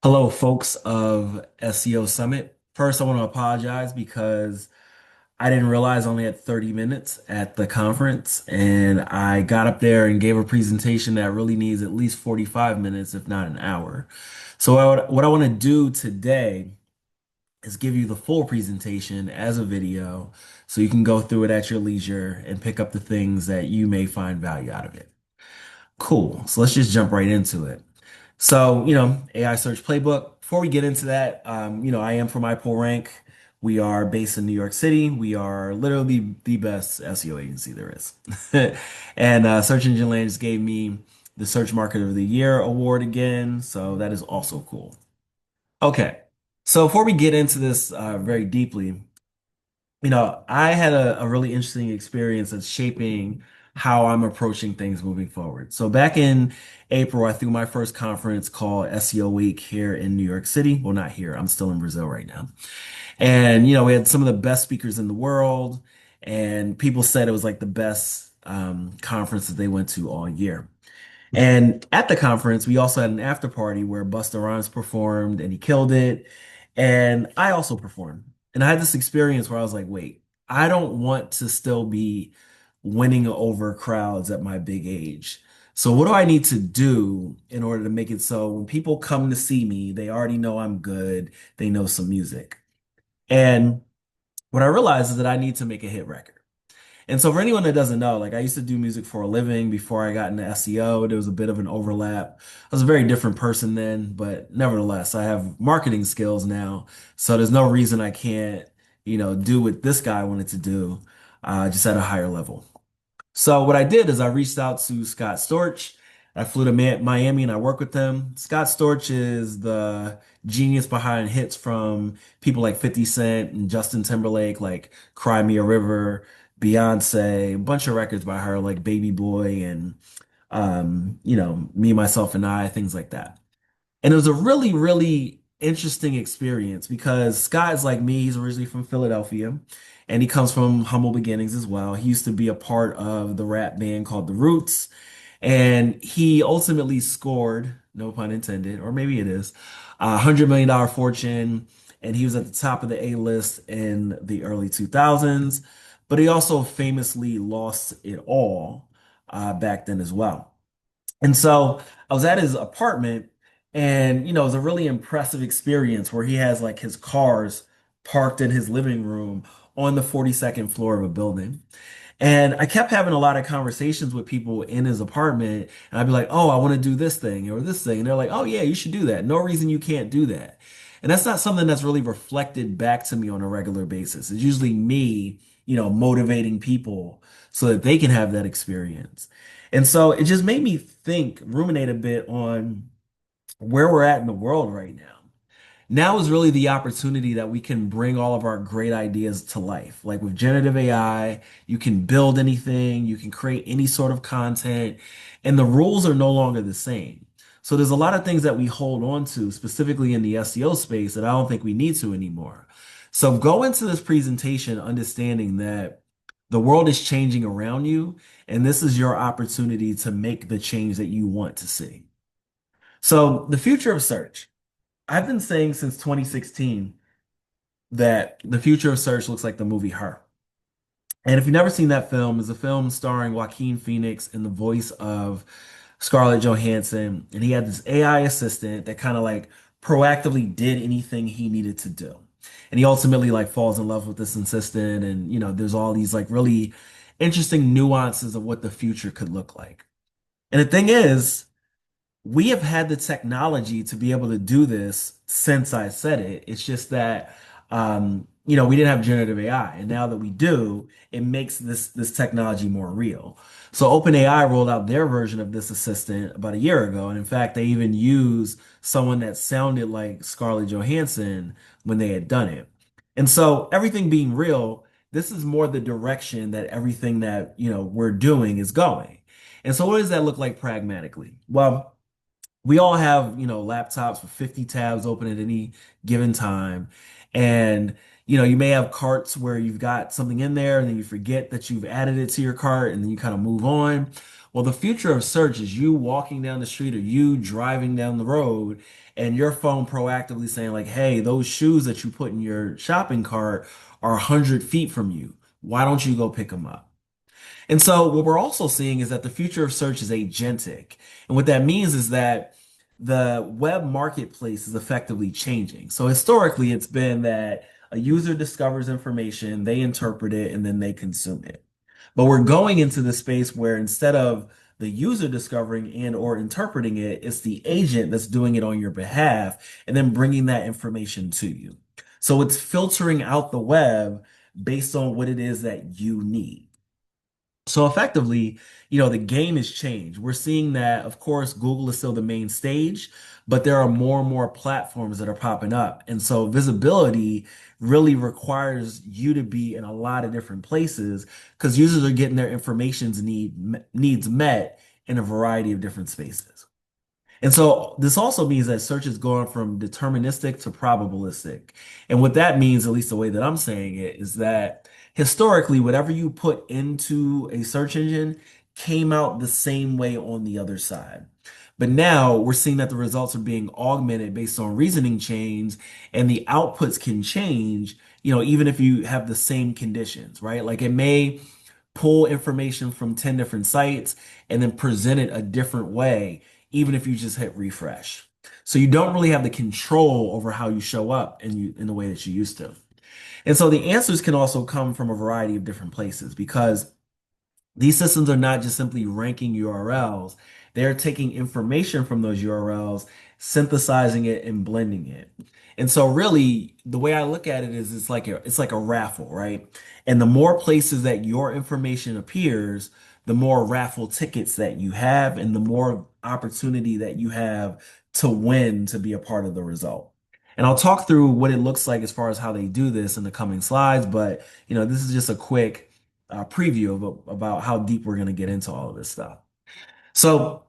Hello, folks of SEO Summit. First, I want to apologize because I didn't realize I only had 30 minutes at the conference, and I got up there and gave a presentation that really needs at least 45 minutes, if not an hour. So, what I want to do today is give you the full presentation as a video so you can go through it at your leisure and pick up the things that you may find value out of it. Cool. So, let's just jump right into it. So, AI search playbook. Before we get into that, I am from iPullRank. We are based in New York City. We are literally the best SEO agency there is. And Search Engine Land just gave me the Search Marketer of the Year award again. So that is also cool. Okay. So before we get into this very deeply, I had a really interesting experience that's shaping how I'm approaching things moving forward. So back in April, I threw my first conference called SEO Week here in New York City. Well, not here. I'm still in Brazil right now. And, we had some of the best speakers in the world, and people said it was like the best conference that they went to all year. And at the conference, we also had an after party where Busta Rhymes performed and he killed it. And I also performed. And I had this experience where I was like, wait, I don't want to still be winning over crowds at my big age. So what do I need to do in order to make it so when people come to see me, they already know I'm good, they know some music. And what I realized is that I need to make a hit record. And so for anyone that doesn't know, like I used to do music for a living before I got into SEO. There was a bit of an overlap. I was a very different person then, but nevertheless, I have marketing skills now. So there's no reason I can't, do what this guy wanted to do, just at a higher level. So what I did is I reached out to Scott Storch. I flew to Miami and I worked with him. Scott Storch is the genius behind hits from people like 50 Cent and Justin Timberlake, like Cry Me a River, Beyonce, a bunch of records by her, like Baby Boy and Me, Myself, and I, things like that. And it was a really, really interesting experience because Scott is like me. He's originally from Philadelphia and he comes from humble beginnings as well. He used to be a part of the rap band called The Roots. And he ultimately scored, no pun intended, or maybe it is, a $100 million fortune. And he was at the top of the A list in the early 2000s. But he also famously lost it all back then as well. And so I was at his apartment and, it was a really impressive experience where he has like his cars parked in his living room on the 42nd floor of a building. And I kept having a lot of conversations with people in his apartment. And I'd be like, oh, I want to do this thing or this thing. And they're like, oh, yeah, you should do that. No reason you can't do that. And that's not something that's really reflected back to me on a regular basis. It's usually me, motivating people so that they can have that experience. And so it just made me think, ruminate a bit on where we're at in the world right now. Now is really the opportunity that we can bring all of our great ideas to life. Like with generative AI, you can build anything, you can create any sort of content, and the rules are no longer the same. So there's a lot of things that we hold on to, specifically in the SEO space, that I don't think we need to anymore. So go into this presentation understanding that the world is changing around you, and this is your opportunity to make the change that you want to see. So the future of search. I've been saying since 2016 that the future of search looks like the movie Her. And if you've never seen that film, it's a film starring Joaquin Phoenix in the voice of Scarlett Johansson. And he had this AI assistant that kind of like proactively did anything he needed to do. And he ultimately like falls in love with this assistant. And, there's all these like really interesting nuances of what the future could look like. And the thing is, we have had the technology to be able to do this since I said it. It's just that, we didn't have generative AI, and now that we do, it makes this technology more real. So OpenAI rolled out their version of this assistant about a year ago, and in fact, they even used someone that sounded like Scarlett Johansson when they had done it. And so everything being real, this is more the direction that everything that we're doing is going. And so what does that look like pragmatically? Well, we all have, laptops with 50 tabs open at any given time. And, you may have carts where you've got something in there and then you forget that you've added it to your cart and then you kind of move on. Well, the future of search is you walking down the street or you driving down the road and your phone proactively saying like, hey, those shoes that you put in your shopping cart are 100 feet from you. Why don't you go pick them up? And so what we're also seeing is that the future of search is agentic. And what that means is that the web marketplace is effectively changing. So historically, it's been that a user discovers information, they interpret it, and then they consume it. But we're going into the space where instead of the user discovering and or interpreting it, it's the agent that's doing it on your behalf and then bringing that information to you. So it's filtering out the web based on what it is that you need. So effectively, the game has changed. We're seeing that, of course, Google is still the main stage, but there are more and more platforms that are popping up. And so visibility really requires you to be in a lot of different places because users are getting their needs met in a variety of different spaces. And so this also means that search is going from deterministic to probabilistic. And what that means, at least the way that I'm saying it, is that historically, whatever you put into a search engine came out the same way on the other side. But now we're seeing that the results are being augmented based on reasoning chains and the outputs can change, even if you have the same conditions, right? Like it may pull information from 10 different sites and then present it a different way, even if you just hit refresh. So you don't really have the control over how you show up in the way that you used to. And so the answers can also come from a variety of different places because these systems are not just simply ranking URLs. They're taking information from those URLs, synthesizing it and blending it. And so really the way I look at it is it's like a raffle, right? And the more places that your information appears, the more raffle tickets that you have and the more opportunity that you have to win to be a part of the result. And I'll talk through what it looks like as far as how they do this in the coming slides, but this is just a quick preview about how deep we're going to get into all of this stuff. So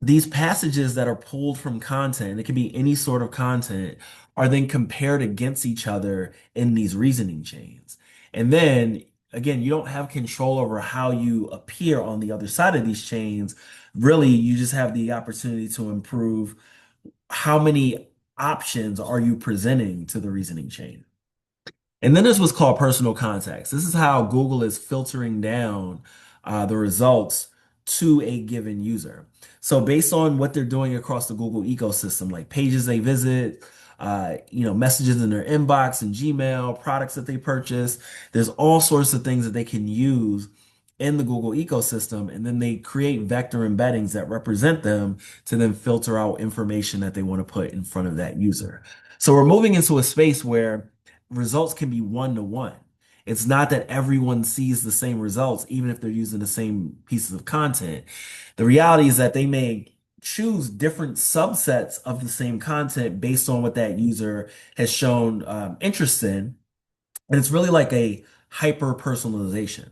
these passages that are pulled from content, it can be any sort of content, are then compared against each other in these reasoning chains. And then again, you don't have control over how you appear on the other side of these chains. Really, you just have the opportunity to improve how many options are you presenting to the reasoning chain. And then there's what's called personal context. This is how Google is filtering down the results to a given user. So based on what they're doing across the Google ecosystem, like pages they visit, messages in their inbox and Gmail, products that they purchase, there's all sorts of things that they can use in the Google ecosystem. And then they create vector embeddings that represent them to then filter out information that they want to put in front of that user. So we're moving into a space where results can be one to one. It's not that everyone sees the same results, even if they're using the same pieces of content. The reality is that they may choose different subsets of the same content based on what that user has shown interest in. And it's really like a hyper personalization.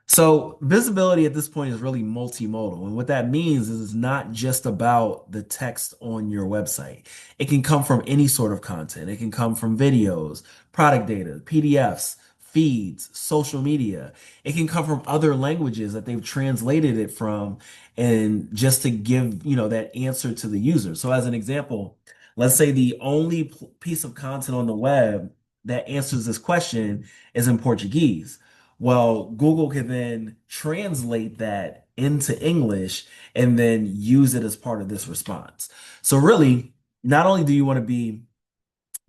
So visibility at this point is really multimodal. And what that means is it's not just about the text on your website. It can come from any sort of content. It can come from videos, product data, PDFs, feeds, social media. It can come from other languages that they've translated it from and just to give, that answer to the user. So as an example, let's say the only piece of content on the web that answers this question is in Portuguese. Well, Google can then translate that into English and then use it as part of this response. So really, not only do you want to be,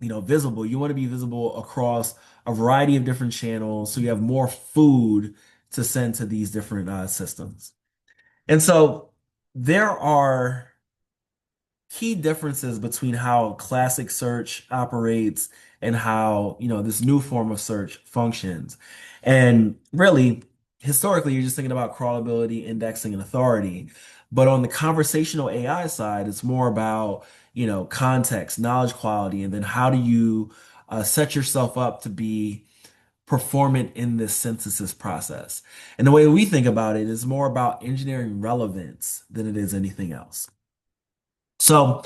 visible, you want to be visible across a variety of different channels so you have more food to send to these different systems. And so there are key differences between how classic search operates and how, this new form of search functions. And really, historically, you're just thinking about crawlability, indexing, and authority. But on the conversational AI side, it's more about, context, knowledge quality, and then how do you set yourself up to be performant in this synthesis process. And the way we think about it is more about engineering relevance than it is anything else. So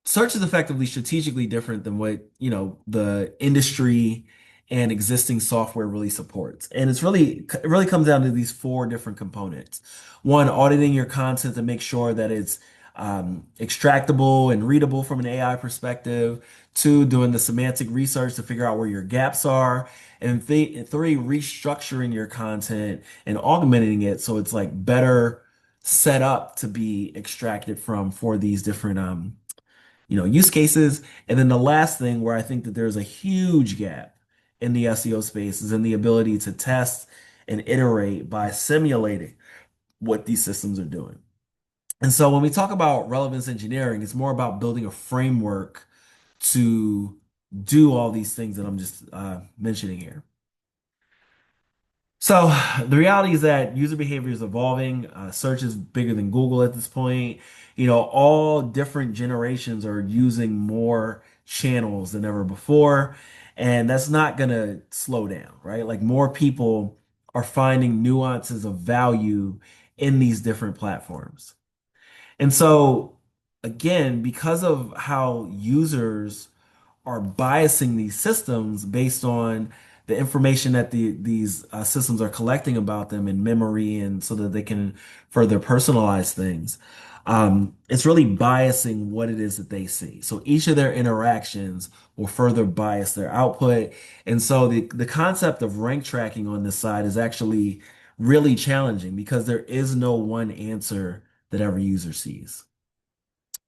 search is effectively strategically different than what, the industry and existing software really supports. And it really comes down to these four different components. One, auditing your content to make sure that it's extractable and readable from an AI perspective. Two, doing the semantic research to figure out where your gaps are. And three, restructuring your content and augmenting it so it's like better set up to be extracted from for these different use cases. And then the last thing where I think that there's a huge gap in the SEO space is in the ability to test and iterate by simulating what these systems are doing. And so when we talk about relevance engineering, it's more about building a framework to do all these things that I'm just mentioning here. So the reality is that user behavior is evolving. Search is bigger than Google at this point. All different generations are using more channels than ever before, and that's not going to slow down, right? Like more people are finding nuances of value in these different platforms. And so, again, because of how users are biasing these systems based on the information that these systems are collecting about them in memory and so that they can further personalize things. It's really biasing what it is that they see. So each of their interactions will further bias their output. And so the concept of rank tracking on this side is actually really challenging because there is no one answer that every user sees.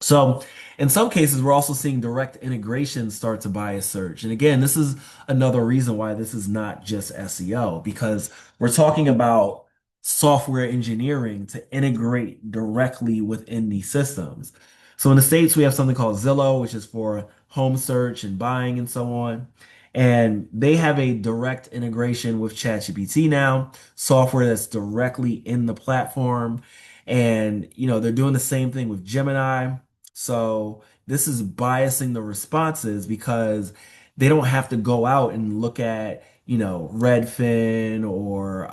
So in some cases, we're also seeing direct integration start to bias search. And again, this is another reason why this is not just SEO, because we're talking about software engineering to integrate directly within these systems. So in the States, we have something called Zillow, which is for home search and buying and so on. And they have a direct integration with ChatGPT now, software that's directly in the platform. And, they're doing the same thing with Gemini. So this is biasing the responses because they don't have to go out and look at, Redfin or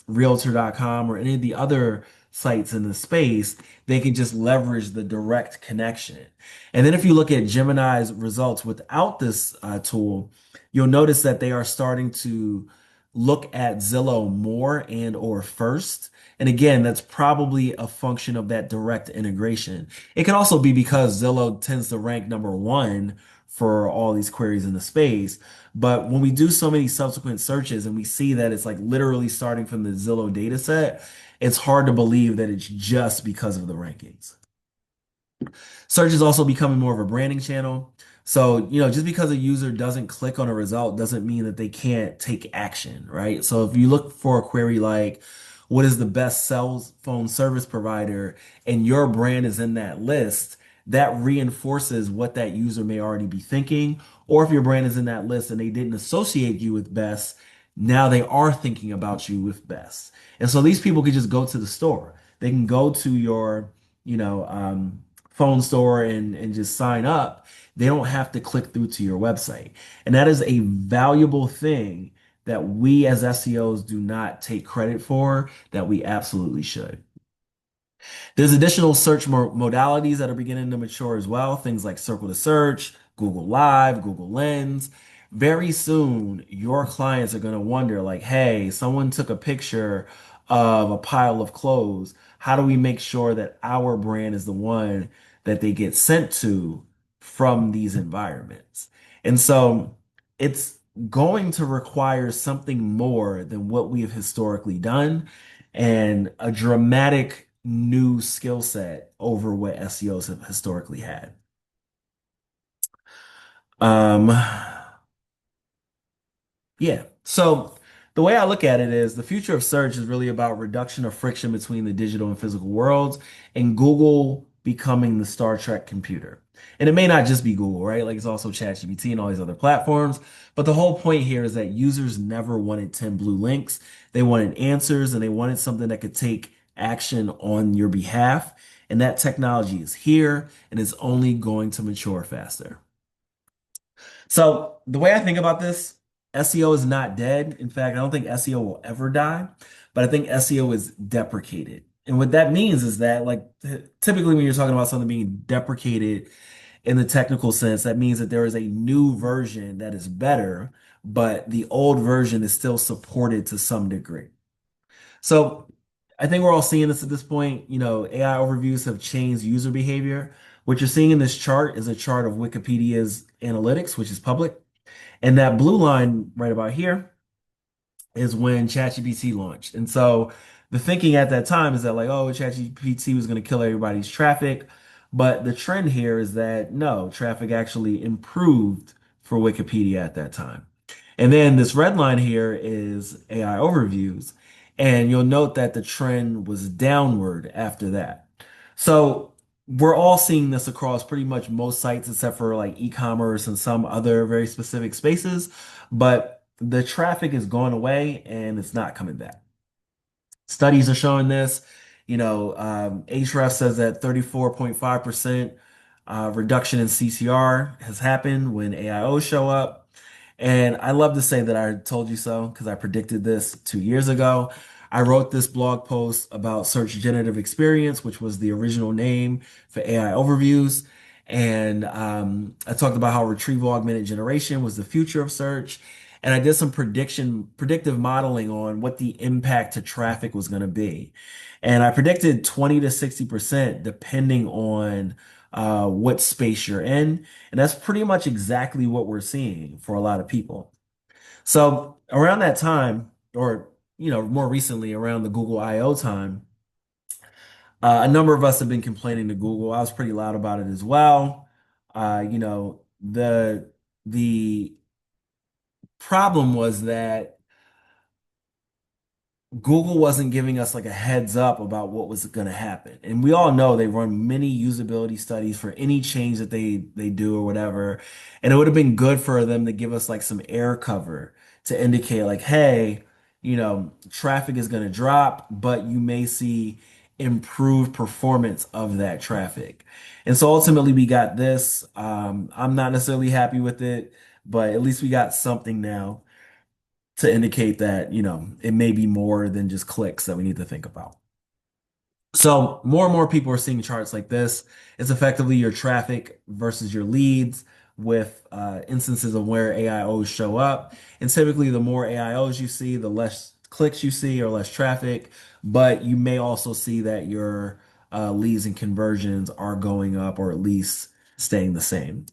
Realtor.com or any of the other sites in the space. They can just leverage the direct connection. And then if you look at Gemini's results without this tool, you'll notice that they are starting to look at Zillow more and or first. And again, that's probably a function of that direct integration. It can also be because Zillow tends to rank number one for all these queries in the space. But when we do so many subsequent searches and we see that it's like literally starting from the Zillow data set, it's hard to believe that it's just because of the rankings. Search is also becoming more of a branding channel. So, just because a user doesn't click on a result doesn't mean that they can't take action, right? So if you look for a query like, what is the best cell phone service provider, and your brand is in that list, that reinforces what that user may already be thinking. Or if your brand is in that list and they didn't associate you with best, now they are thinking about you with best. And so these people can just go to the store. They can go to your, you know, um, phone store and just sign up. They don't have to click through to your website. And that is a valuable thing that we as SEOs do not take credit for that we absolutely should. There's additional search modalities that are beginning to mature as well. Things like circle to search, Google Live, Google Lens. Very soon, your clients are going to wonder, like, hey, someone took a picture of a pile of clothes. How do we make sure that our brand is the one that they get sent to from these environments? And so it's going to require something more than what we have historically done and a dramatic new skill set over what SEOs have historically had. Um, yeah. So the way I look at it is the future of search is really about reduction of friction between the digital and physical worlds and Google becoming the Star Trek computer. And it may not just be Google, right? Like it's also ChatGPT and all these other platforms. But the whole point here is that users never wanted 10 blue links. They wanted answers and they wanted something that could take action on your behalf. And that technology is here and it's only going to mature faster. So the way I think about this, SEO is not dead. In fact, I don't think SEO will ever die, but I think SEO is deprecated. And what that means is that, like, typically when you're talking about something being deprecated in the technical sense, that means that there is a new version that is better but the old version is still supported to some degree. So I think we're all seeing this at this point. AI overviews have changed user behavior. What you're seeing in this chart is a chart of Wikipedia's analytics, which is public. And that blue line right about here is when ChatGPT launched. And so the thinking at that time is that like, oh, ChatGPT was going to kill everybody's traffic. But the trend here is that no, traffic actually improved for Wikipedia at that time. And then this red line here is AI overviews. And you'll note that the trend was downward after that. So we're all seeing this across pretty much most sites except for like e-commerce and some other very specific spaces. But the traffic is going away and it's not coming back. Studies are showing this. Href says that 34.5% reduction in CTR has happened when AIOs show up. And I love to say that I told you so because I predicted this 2 years ago. I wrote this blog post about Search Generative Experience, which was the original name for AI overviews. And I talked about how retrieval augmented generation was the future of search. And I did some predictive modeling on what the impact to traffic was going to be. And I predicted 20 to 60% depending on what space you're in. And that's pretty much exactly what we're seeing for a lot of people. So around that time, or more recently around the Google I/O time, a number of us have been complaining to Google. I was pretty loud about it as well. The problem was that Google wasn't giving us like a heads up about what was going to happen. And we all know they run many usability studies for any change that they do or whatever. And it would have been good for them to give us like some air cover to indicate like, hey, traffic is going to drop, but you may see improved performance of that traffic. And so ultimately we got this. I'm not necessarily happy with it, but at least we got something now to indicate that, it may be more than just clicks that we need to think about. So more and more people are seeing charts like this. It's effectively your traffic versus your leads with instances of where AIOs show up. And typically, the more AIOs you see, the less clicks you see or less traffic. But you may also see that your leads and conversions are going up or at least staying the same.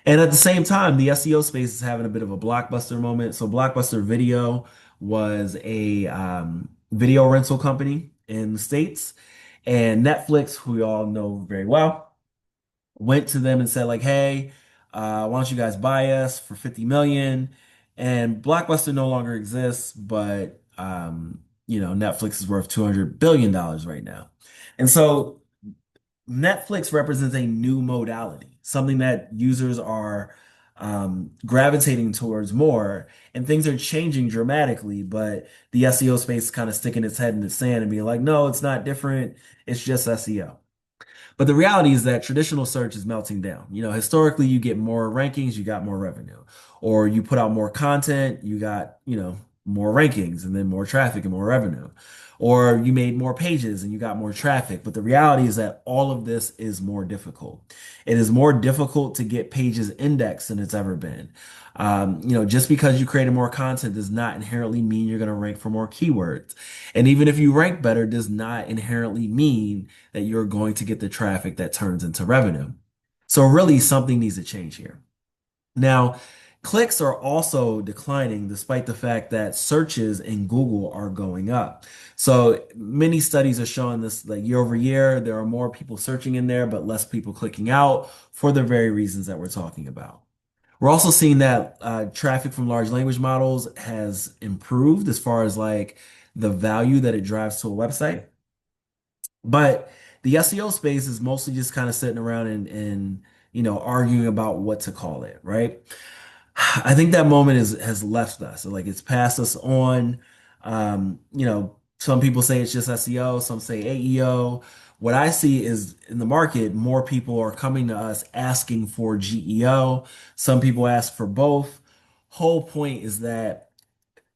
And at the same time, the SEO space is having a bit of a Blockbuster moment. So Blockbuster Video was a video rental company in the States, and Netflix, who we all know very well, went to them and said like, "Hey, why don't you guys buy us for 50 million?" And Blockbuster no longer exists, but Netflix is worth $200 billion right now. And so Netflix represents a new modality, something that users are gravitating towards more, and things are changing dramatically. But the SEO space is kind of sticking its head in the sand and being like, no, it's not different. It's just SEO. But the reality is that traditional search is melting down. Historically, you get more rankings, you got more revenue. Or you put out more content, you got, more rankings and then more traffic and more revenue. Or you made more pages and you got more traffic. But the reality is that all of this is more difficult. It is more difficult to get pages indexed than it's ever been. Just because you created more content does not inherently mean you're going to rank for more keywords. And even if you rank better, does not inherently mean that you're going to get the traffic that turns into revenue. So really something needs to change here. Now, clicks are also declining despite the fact that searches in Google are going up. So many studies are showing this like year over year, there are more people searching in there, but less people clicking out for the very reasons that we're talking about. We're also seeing that traffic from large language models has improved as far as like the value that it drives to a website. But the SEO space is mostly just kind of sitting around and arguing about what to call it, right? I think that moment has left us. Like it's passed us on. Some people say it's just SEO, some say AEO. What I see is in the market, more people are coming to us asking for GEO. Some people ask for both. Whole point is that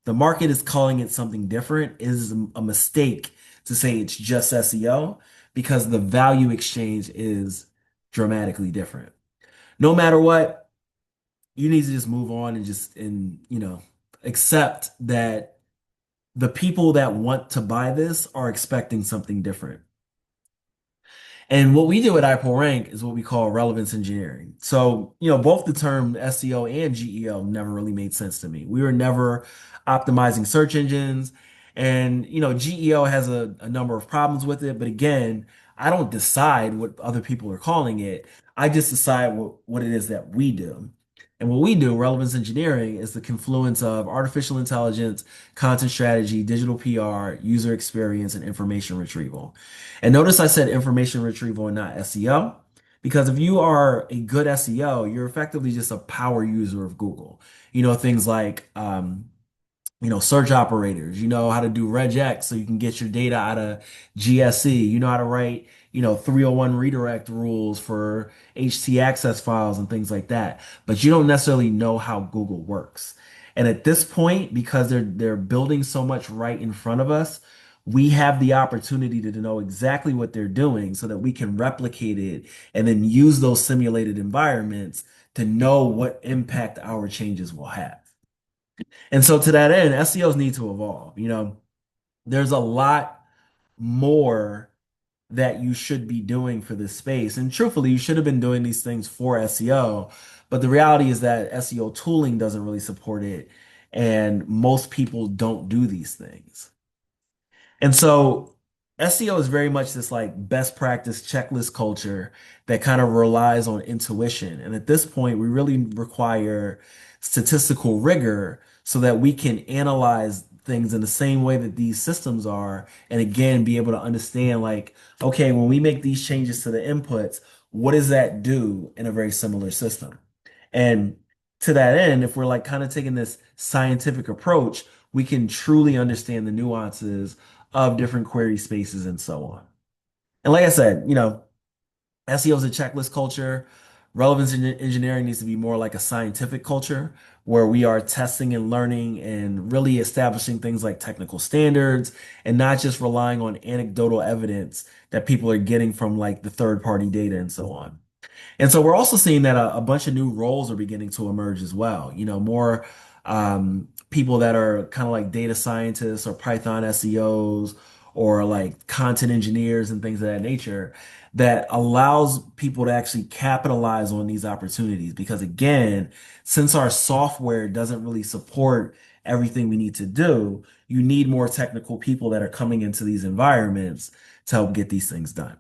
the market is calling it something different. It is a mistake to say it's just SEO because the value exchange is dramatically different. No matter what, you need to just move on and accept that the people that want to buy this are expecting something different. And what we do at iPullRank is what we call relevance engineering. So, both the term SEO and GEO never really made sense to me. We were never optimizing search engines. And, GEO has a number of problems with it. But again, I don't decide what other people are calling it. I just decide what it is that we do. And what we do, relevance engineering, is the confluence of artificial intelligence, content strategy, digital PR, user experience, and information retrieval. And notice I said information retrieval and not SEO, because if you are a good SEO, you're effectively just a power user of Google. Things like search operators. You know how to do regex so you can get your data out of GSE. You know how to write, 301 redirect rules for HT access files and things like that. But you don't necessarily know how Google works. And at this point, because they're building so much right in front of us, we have the opportunity to know exactly what they're doing so that we can replicate it and then use those simulated environments to know what impact our changes will have. And so to that end, SEOs need to evolve. There's a lot more that you should be doing for this space. And truthfully, you should have been doing these things for SEO. But the reality is that SEO tooling doesn't really support it. And most people don't do these things. And so SEO is very much this like best practice checklist culture that kind of relies on intuition. And at this point, we really require statistical rigor so that we can analyze things in the same way that these systems are. And again, be able to understand like, okay, when we make these changes to the inputs, what does that do in a very similar system? And to that end, if we're like kind of taking this scientific approach, we can truly understand the nuances of different query spaces and so on. And like I said, SEO is a checklist culture. Relevance engineering needs to be more like a scientific culture where we are testing and learning and really establishing things like technical standards and not just relying on anecdotal evidence that people are getting from like the third party data and so on. And so we're also seeing that a bunch of new roles are beginning to emerge as well. More people that are kind of like data scientists or Python SEOs or like content engineers and things of that nature that allows people to actually capitalize on these opportunities. Because again, since our software doesn't really support everything we need to do, you need more technical people that are coming into these environments to help get these things done.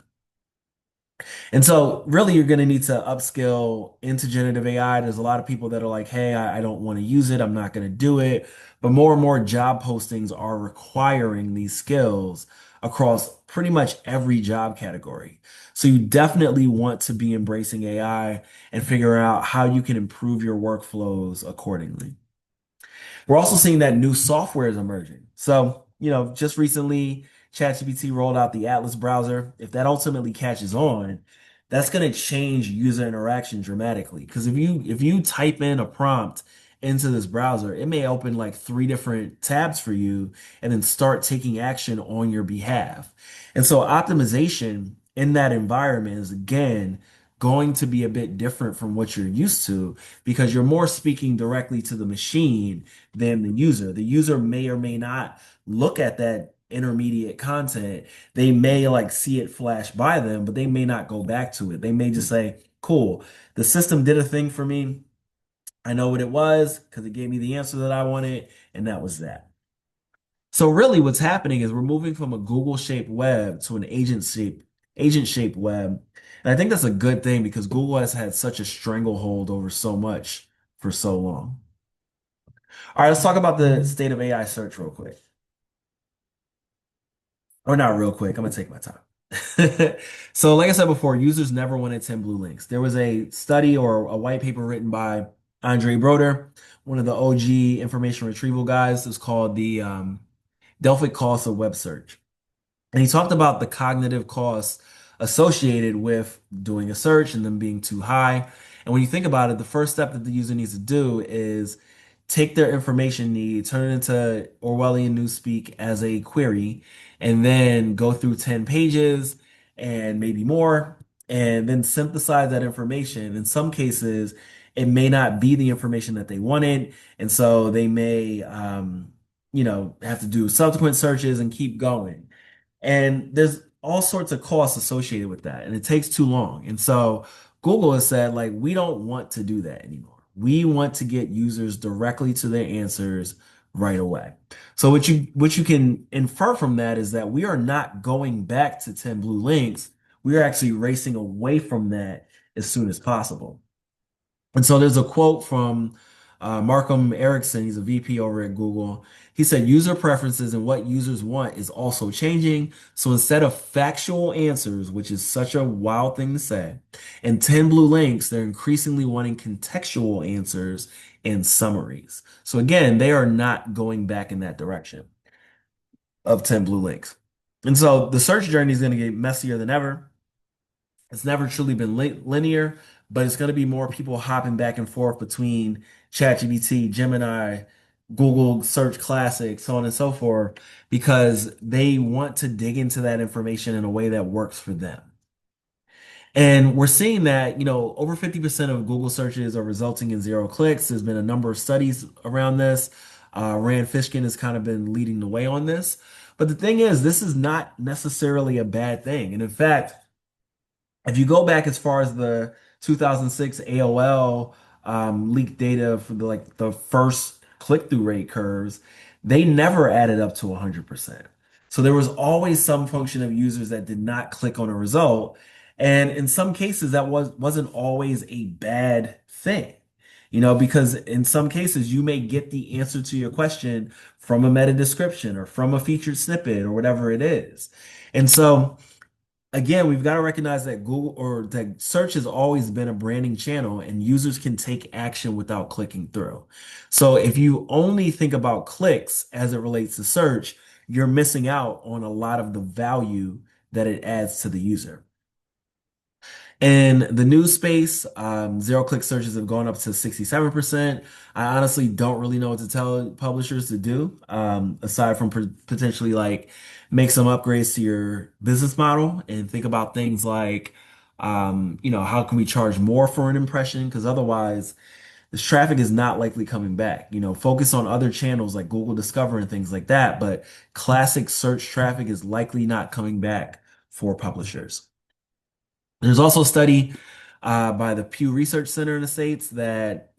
And so really you're going to need to upskill into generative AI. There's a lot of people that are like, hey, I don't want to use it. I'm not going to do it. But more and more job postings are requiring these skills across pretty much every job category. So you definitely want to be embracing AI and figure out how you can improve your workflows accordingly. We're also seeing that new software is emerging. So, just recently, ChatGPT rolled out the Atlas browser. If that ultimately catches on, that's going to change user interaction dramatically. Because if you type in a prompt into this browser, it may open like three different tabs for you and then start taking action on your behalf. And so optimization in that environment is again going to be a bit different from what you're used to because you're more speaking directly to the machine than the user. The user may or may not look at that intermediate content. They may like see it flash by them, but they may not go back to it. They may just say, cool, the system did a thing for me. I know what it was because it gave me the answer that I wanted, and that was that. So really what's happening is we're moving from a Google-shaped web to an agent-shaped web. And I think that's a good thing because Google has had such a stranglehold over so much for so long. All right, let's talk about the state of AI search real quick. Or not real quick. I'm gonna take my time. So, like I said before, users never wanted 10 blue links. There was a study or a white paper written by Andre Broder, one of the OG information retrieval guys. It's called the Delphic Cost of Web Search. And he talked about the cognitive costs associated with doing a search and them being too high. And when you think about it, the first step that the user needs to do is take their information need, turn it into Orwellian newspeak as a query, and then go through 10 pages and maybe more, and then synthesize that information. In some cases, it may not be the information that they wanted. And so they may, have to do subsequent searches and keep going. And there's all sorts of costs associated with that, and it takes too long. And so Google has said, like, we don't want to do that anymore. We want to get users directly to their answers right away. So what you can infer from that is that we are not going back to 10 blue links. We are actually racing away from that as soon as possible. And so there's a quote from Markham Erickson. He's a VP over at Google. He said, user preferences and what users want is also changing. So instead of factual answers, which is such a wild thing to say, and 10 blue links, they're increasingly wanting contextual answers and summaries. So again, they are not going back in that direction of 10 blue links. And so the search journey is going to get messier than ever. It's never truly been linear, but it's going to be more people hopping back and forth between ChatGPT, Gemini, Google Search Classic, so on and so forth, because they want to dig into that information in a way that works for them. And we're seeing that, over 50% of Google searches are resulting in zero clicks. There's been a number of studies around this. Rand Fishkin has kind of been leading the way on this. But the thing is, this is not necessarily a bad thing. And in fact, if you go back as far as the 2006 AOL leaked data for the first click-through rate curves, they never added up to 100%. So there was always some function of users that did not click on a result, and in some cases that wasn't always a bad thing. Because in some cases you may get the answer to your question from a meta description or from a featured snippet or whatever it is. And so again, we've got to recognize that Google or that search has always been a branding channel and users can take action without clicking through. So if you only think about clicks as it relates to search, you're missing out on a lot of the value that it adds to the user. In the news space, zero click searches have gone up to 67%. I honestly don't really know what to tell publishers to do, aside from potentially like make some upgrades to your business model and think about things like, how can we charge more for an impression? Because otherwise, this traffic is not likely coming back. Focus on other channels like Google Discover and things like that, but classic search traffic is likely not coming back for publishers. There's also a study by the Pew Research Center in the States that,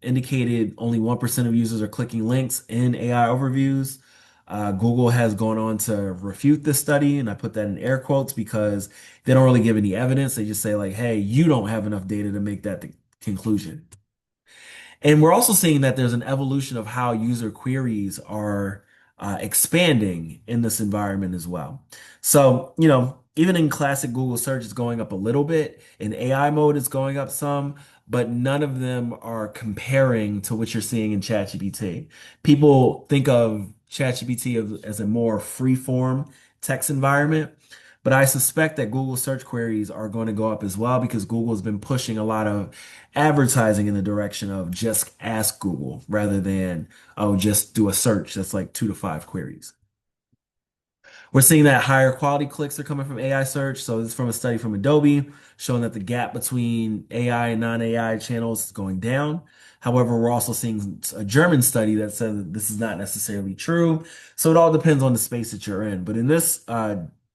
indicated only 1% of users are clicking links in AI overviews. Google has gone on to refute this study, and I put that in air quotes because they don't really give any evidence. They just say like, hey, you don't have enough data to make that the conclusion. And we're also seeing that there's an evolution of how user queries are expanding in this environment as well. So, even in classic Google search, it's going up a little bit. In AI mode, it's going up some, but none of them are comparing to what you're seeing in ChatGPT. People think of ChatGPT as a more free-form text environment. But I suspect that Google search queries are going to go up as well because Google has been pushing a lot of advertising in the direction of just ask Google rather than, oh, just do a search that's like 2 to 5 queries. We're seeing that higher quality clicks are coming from AI search. So this is from a study from Adobe showing that the gap between AI and non-AI channels is going down. However, we're also seeing a German study that says that this is not necessarily true. So it all depends on the space that you're in. But in this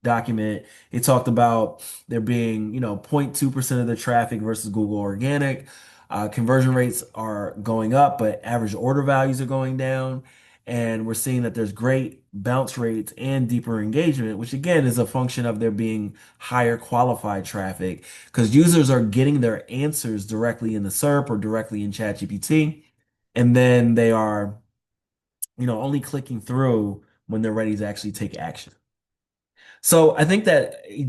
document, it talked about there being, 0.2% of the traffic versus Google organic. Conversion rates are going up, but average order values are going down. And we're seeing that there's great bounce rates and deeper engagement, which again is a function of there being higher qualified traffic because users are getting their answers directly in the SERP or directly in ChatGPT. And then they are, only clicking through when they're ready to actually take action. So I think that the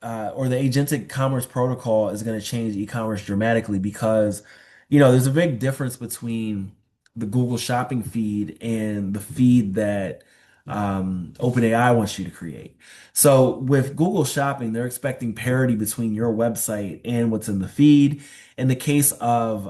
agentic commerce protocol is going to change e-commerce dramatically because, there's a big difference between the Google Shopping feed and the feed that OpenAI wants you to create. So with Google Shopping, they're expecting parity between your website and what's in the feed. In the case of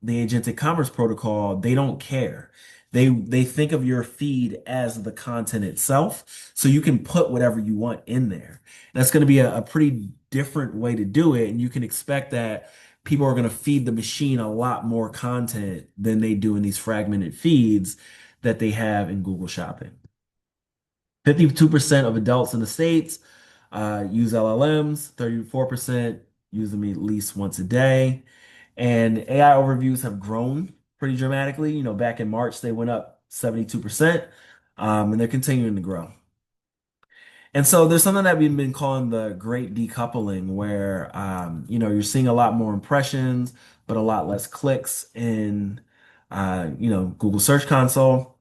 the agentic commerce protocol, they don't care. They think of your feed as the content itself, so you can put whatever you want in there. That's going to be a pretty different way to do it, and you can expect that people are going to feed the machine a lot more content than they do in these fragmented feeds that they have in Google Shopping. 52% of adults in the States use LLMs, 34% use them at least once a day. And AI overviews have grown pretty dramatically. Back in March, they went up 72%, and they're continuing to grow. And so there's something that we've been calling the great decoupling, where you're seeing a lot more impressions, but a lot less clicks in Google Search Console.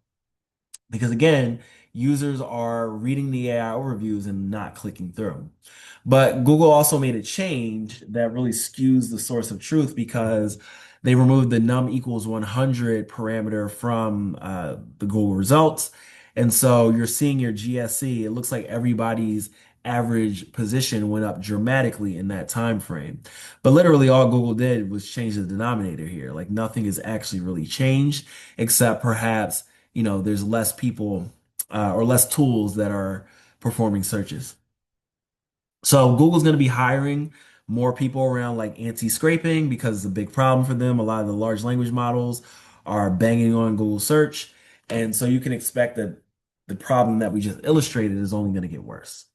Because again, users are reading the AI overviews and not clicking through. But Google also made a change that really skews the source of truth because they removed the num equals 100 parameter from the Google results. And so you're seeing your GSC, it looks like everybody's average position went up dramatically in that time frame. But literally all Google did was change the denominator here. Like nothing has actually really changed, except perhaps there's less people or less tools that are performing searches. So Google's going to be hiring more people around like anti-scraping because it's a big problem for them. A lot of the large language models are banging on Google search. And so you can expect that the problem that we just illustrated is only going to get worse.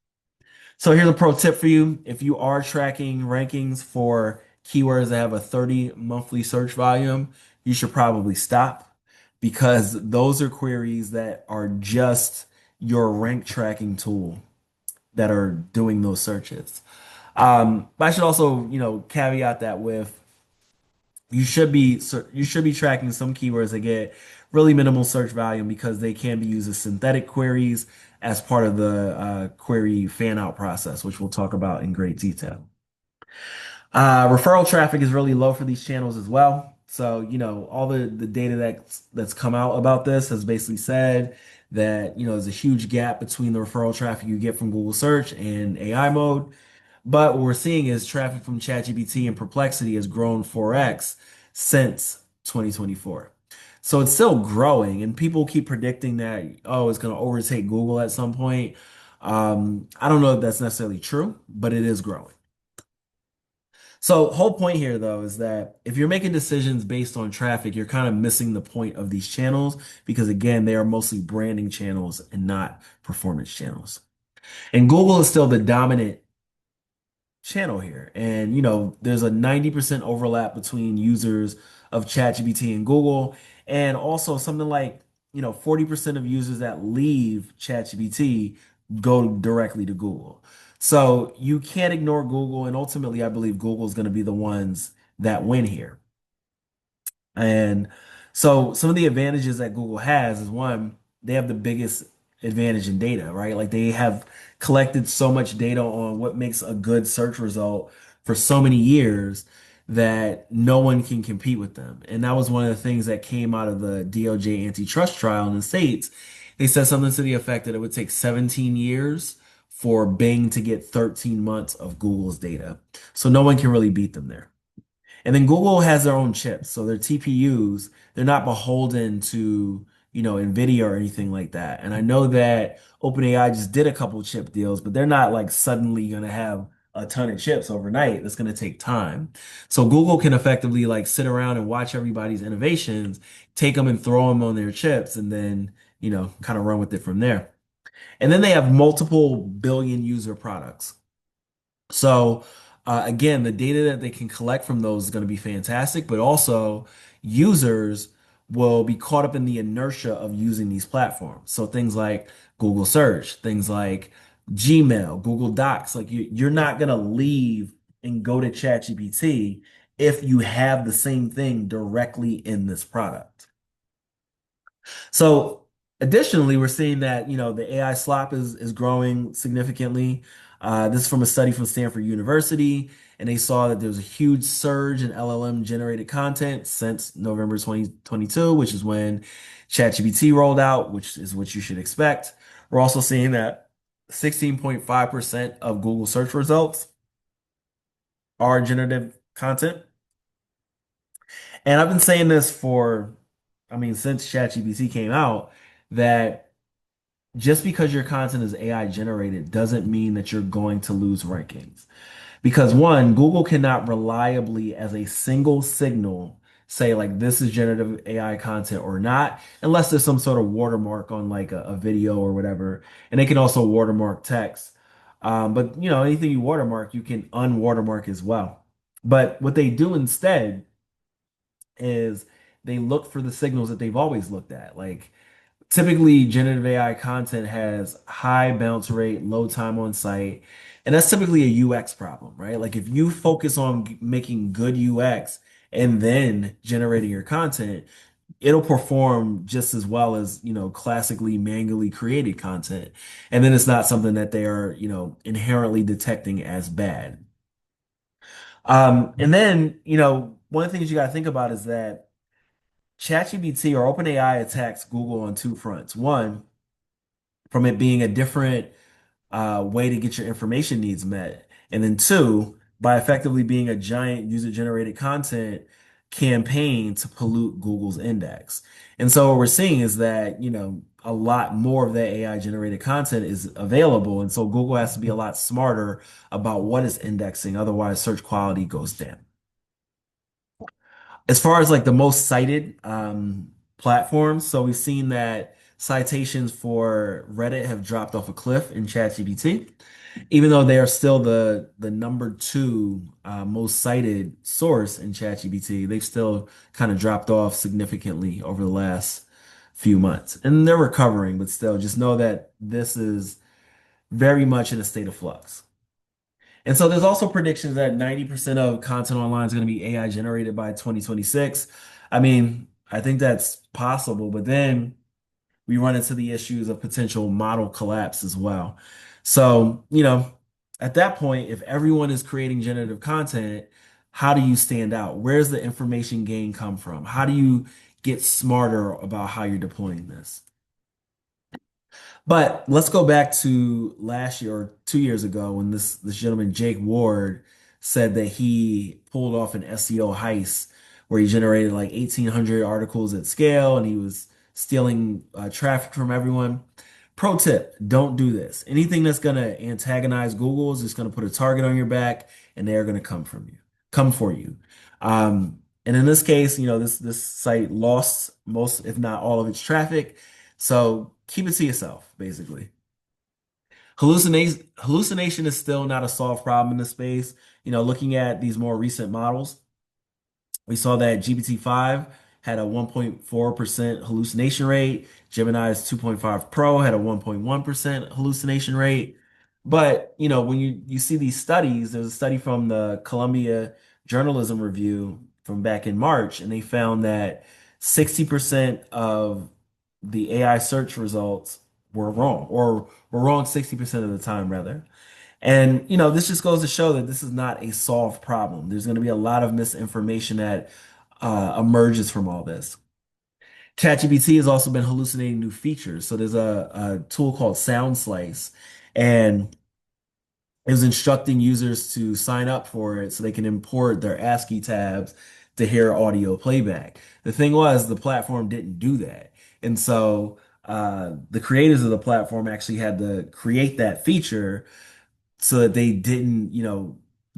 So here's a pro tip for you. If you are tracking rankings for keywords that have a 30 monthly search volume, you should probably stop because those are queries that are just your rank tracking tool that are doing those searches. But I should also, caveat that with you should be tracking some keywords that get really minimal search volume because they can be used as synthetic queries as part of the query fan out process, which we'll talk about in great detail. Referral traffic is really low for these channels as well. So, all the data that's come out about this has basically said that, there's a huge gap between the referral traffic you get from Google search and AI mode. But what we're seeing is traffic from ChatGPT and Perplexity has grown 4x since 2024. So it's still growing, and people keep predicting that, oh, it's going to overtake Google at some point. I don't know if that's necessarily true, but it is growing. So whole point here though is that if you're making decisions based on traffic, you're kind of missing the point of these channels because again, they are mostly branding channels and not performance channels. And Google is still the dominant channel here. And there's a 90% overlap between users of ChatGPT and Google. And also something like, 40% of users that leave ChatGPT go directly to Google. So you can't ignore Google. And ultimately, I believe Google is going to be the ones that win here. And so some of the advantages that Google has is one, they have the biggest advantage in data, right? Like they have collected so much data on what makes a good search result for so many years that no one can compete with them. And that was one of the things that came out of the DOJ antitrust trial in the States. They said something to the effect that it would take 17 years for Bing to get 13 months of Google's data. So no one can really beat them there. And then Google has their own chips. So their TPUs, they're not beholden to, NVIDIA or anything like that. And I know that OpenAI just did a couple chip deals, but they're not like suddenly going to have a ton of chips overnight. That's going to take time. So Google can effectively like sit around and watch everybody's innovations, take them and throw them on their chips, and then, kind of run with it from there. And then they have multiple billion user products. So again, the data that they can collect from those is going to be fantastic, but also users will be caught up in the inertia of using these platforms. So things like Google Search, things like Gmail, Google Docs, like you're not going to leave and go to ChatGPT if you have the same thing directly in this product. So additionally, we're seeing that, the AI slop is growing significantly. This is from a study from Stanford University, and they saw that there's a huge surge in LLM generated content since November 2022, which is when ChatGPT rolled out, which is what you should expect. We're also seeing that 16.5% of Google search results are generative content. And I've been saying this for, I mean, since ChatGPT came out, that just because your content is AI generated doesn't mean that you're going to lose rankings. Because one, Google cannot reliably, as a single signal, say like this is generative AI content or not, unless there's some sort of watermark on like a video or whatever. And they can also watermark text. But anything you watermark, you can unwatermark as well. But what they do instead is they look for the signals that they've always looked at. Like typically, generative AI content has high bounce rate, low time on site, and that's typically a UX problem, right? Like if you focus on making good UX and then generating your content, it'll perform just as well as, classically manually created content. And then it's not something that they are, inherently detecting as bad. And then, one of the things you got to think about is that ChatGPT or OpenAI attacks Google on two fronts. One, from it being a different way to get your information needs met. And then two, by effectively being a giant user-generated content campaign to pollute Google's index. And so what we're seeing is that, a lot more of that AI-generated content is available. And so Google has to be a lot smarter about what it's indexing. Otherwise, search quality goes down. As far as like the most cited platforms, so we've seen that citations for Reddit have dropped off a cliff in ChatGPT, even though they are still the number two most cited source in ChatGPT. They've still kind of dropped off significantly over the last few months, and they're recovering, but still, just know that this is very much in a state of flux. And so there's also predictions that 90% of content online is going to be AI generated by 2026. I mean, I think that's possible, but then we run into the issues of potential model collapse as well. So, at that point, if everyone is creating generative content, how do you stand out? Where's the information gain come from? How do you get smarter about how you're deploying this? But let's go back to last year or 2 years ago when this gentleman Jake Ward said that he pulled off an SEO heist where he generated like 1,800 articles at scale and he was stealing traffic from everyone. Pro tip, don't do this. Anything that's going to antagonize Google is just going to put a target on your back and they're going to come for you. And in this case, this site lost most, if not all of its traffic. So keep it to yourself, basically. Hallucination is still not a solved problem in this space. Looking at these more recent models, we saw that GPT-5 had a 1.4% hallucination rate. Gemini's 2.5 Pro had a 1.1% hallucination rate. But, when you see these studies, there's a study from the Columbia Journalism Review from back in March, and they found that 60% of the AI search results were wrong, or were wrong 60% of the time, rather. And, this just goes to show that this is not a solved problem. There's going to be a lot of misinformation that emerges from all this. ChatGPT has also been hallucinating new features. So there's a tool called Sound Slice, and it was instructing users to sign up for it so they can import their ASCII tabs to hear audio playback. The thing was, the platform didn't do that. And so the creators of the platform actually had to create that feature so that they didn't,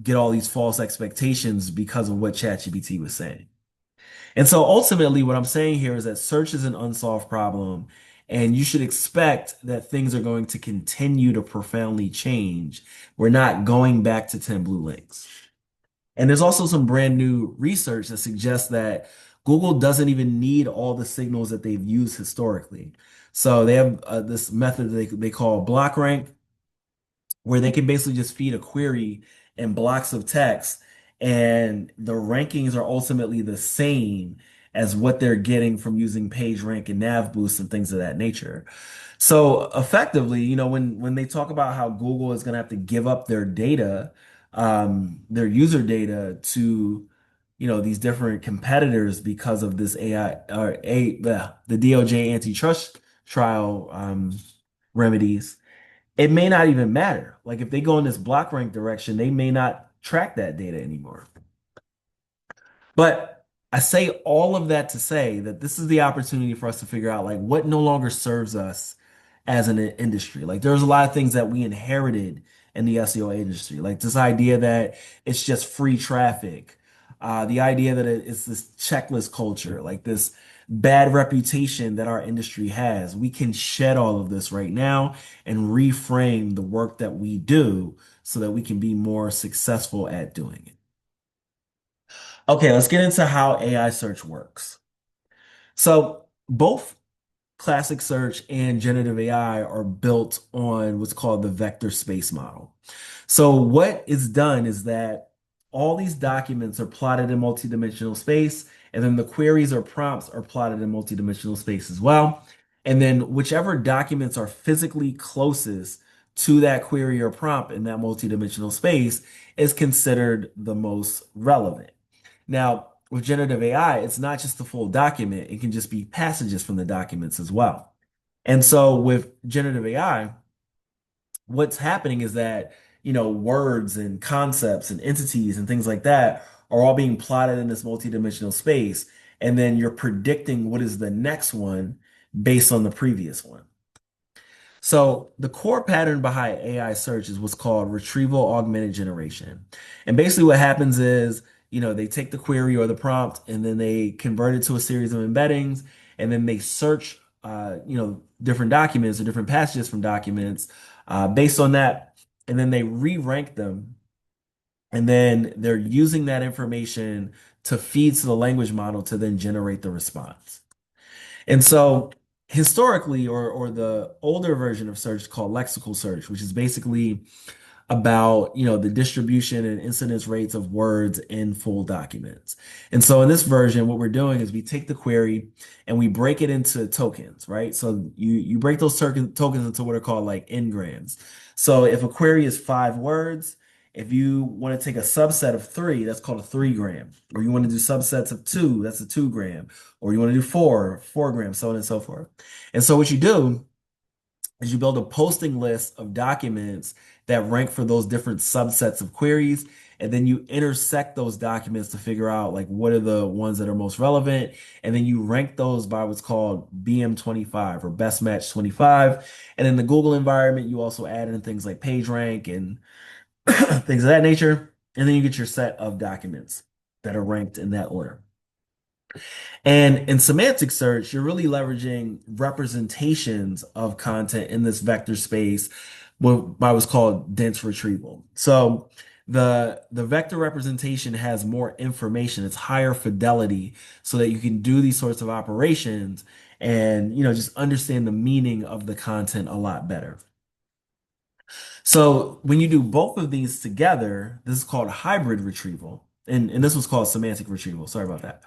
get all these false expectations because of what ChatGPT was saying. And so ultimately, what I'm saying here is that search is an unsolved problem, and you should expect that things are going to continue to profoundly change. We're not going back to 10 blue links. And there's also some brand new research that suggests that Google doesn't even need all the signals that they've used historically. So they have this method they call block rank, where they can basically just feed a query in blocks of text, and the rankings are ultimately the same as what they're getting from using PageRank and NavBoost and things of that nature. So effectively, when they talk about how Google is going to have to give up their data, their user data to, these different competitors because of this AI or the DOJ antitrust trial remedies, it may not even matter. Like if they go in this block rank direction, they may not track that data anymore. But I say all of that to say that this is the opportunity for us to figure out like what no longer serves us as an industry. Like there's a lot of things that we inherited in the SEO industry. Like this idea that it's just free traffic, the idea that it's this checklist culture, like this bad reputation that our industry has. We can shed all of this right now and reframe the work that we do so that we can be more successful at doing it. Okay, let's get into how AI search works. So, both classic search and generative AI are built on what's called the vector space model. So what is done is that all these documents are plotted in multidimensional space, and then the queries or prompts are plotted in multidimensional space as well. And then whichever documents are physically closest to that query or prompt in that multidimensional space is considered the most relevant. Now, with generative AI, it's not just the full document, it can just be passages from the documents as well. And so with generative AI, what's happening is that, words and concepts and entities and things like that are all being plotted in this multidimensional space. And then you're predicting what is the next one based on the previous one. So the core pattern behind AI search is what's called retrieval augmented generation. And basically what happens is, they take the query or the prompt and then they convert it to a series of embeddings and then they search, different documents or different passages from documents based on that. And then they re-rank them. And then they're using that information to feed to the language model to then generate the response. And so historically, or the older version of search called lexical search, which is basically about, the distribution and incidence rates of words in full documents. And so in this version, what we're doing is we take the query and we break it into tokens, right? So you break those tokens into what are called like n-grams. So if a query is 5 words, if you want to take a subset of 3, that's called a 3 gram. Or you want to do subsets of 2, that's a 2 gram. Or you want to do 4 grams, so on and so forth. And so what you do is you build a posting list of documents that rank for those different subsets of queries. And then you intersect those documents to figure out like what are the ones that are most relevant. And then you rank those by what's called BM25 or best match 25. And in the Google environment, you also add in things like PageRank and things of that nature. And then you get your set of documents that are ranked in that order. And in semantic search, you're really leveraging representations of content in this vector space by what's called dense retrieval. So the vector representation has more information, it's higher fidelity, so that you can do these sorts of operations and just understand the meaning of the content a lot better. So when you do both of these together, this is called hybrid retrieval. And this was called semantic retrieval. Sorry about that.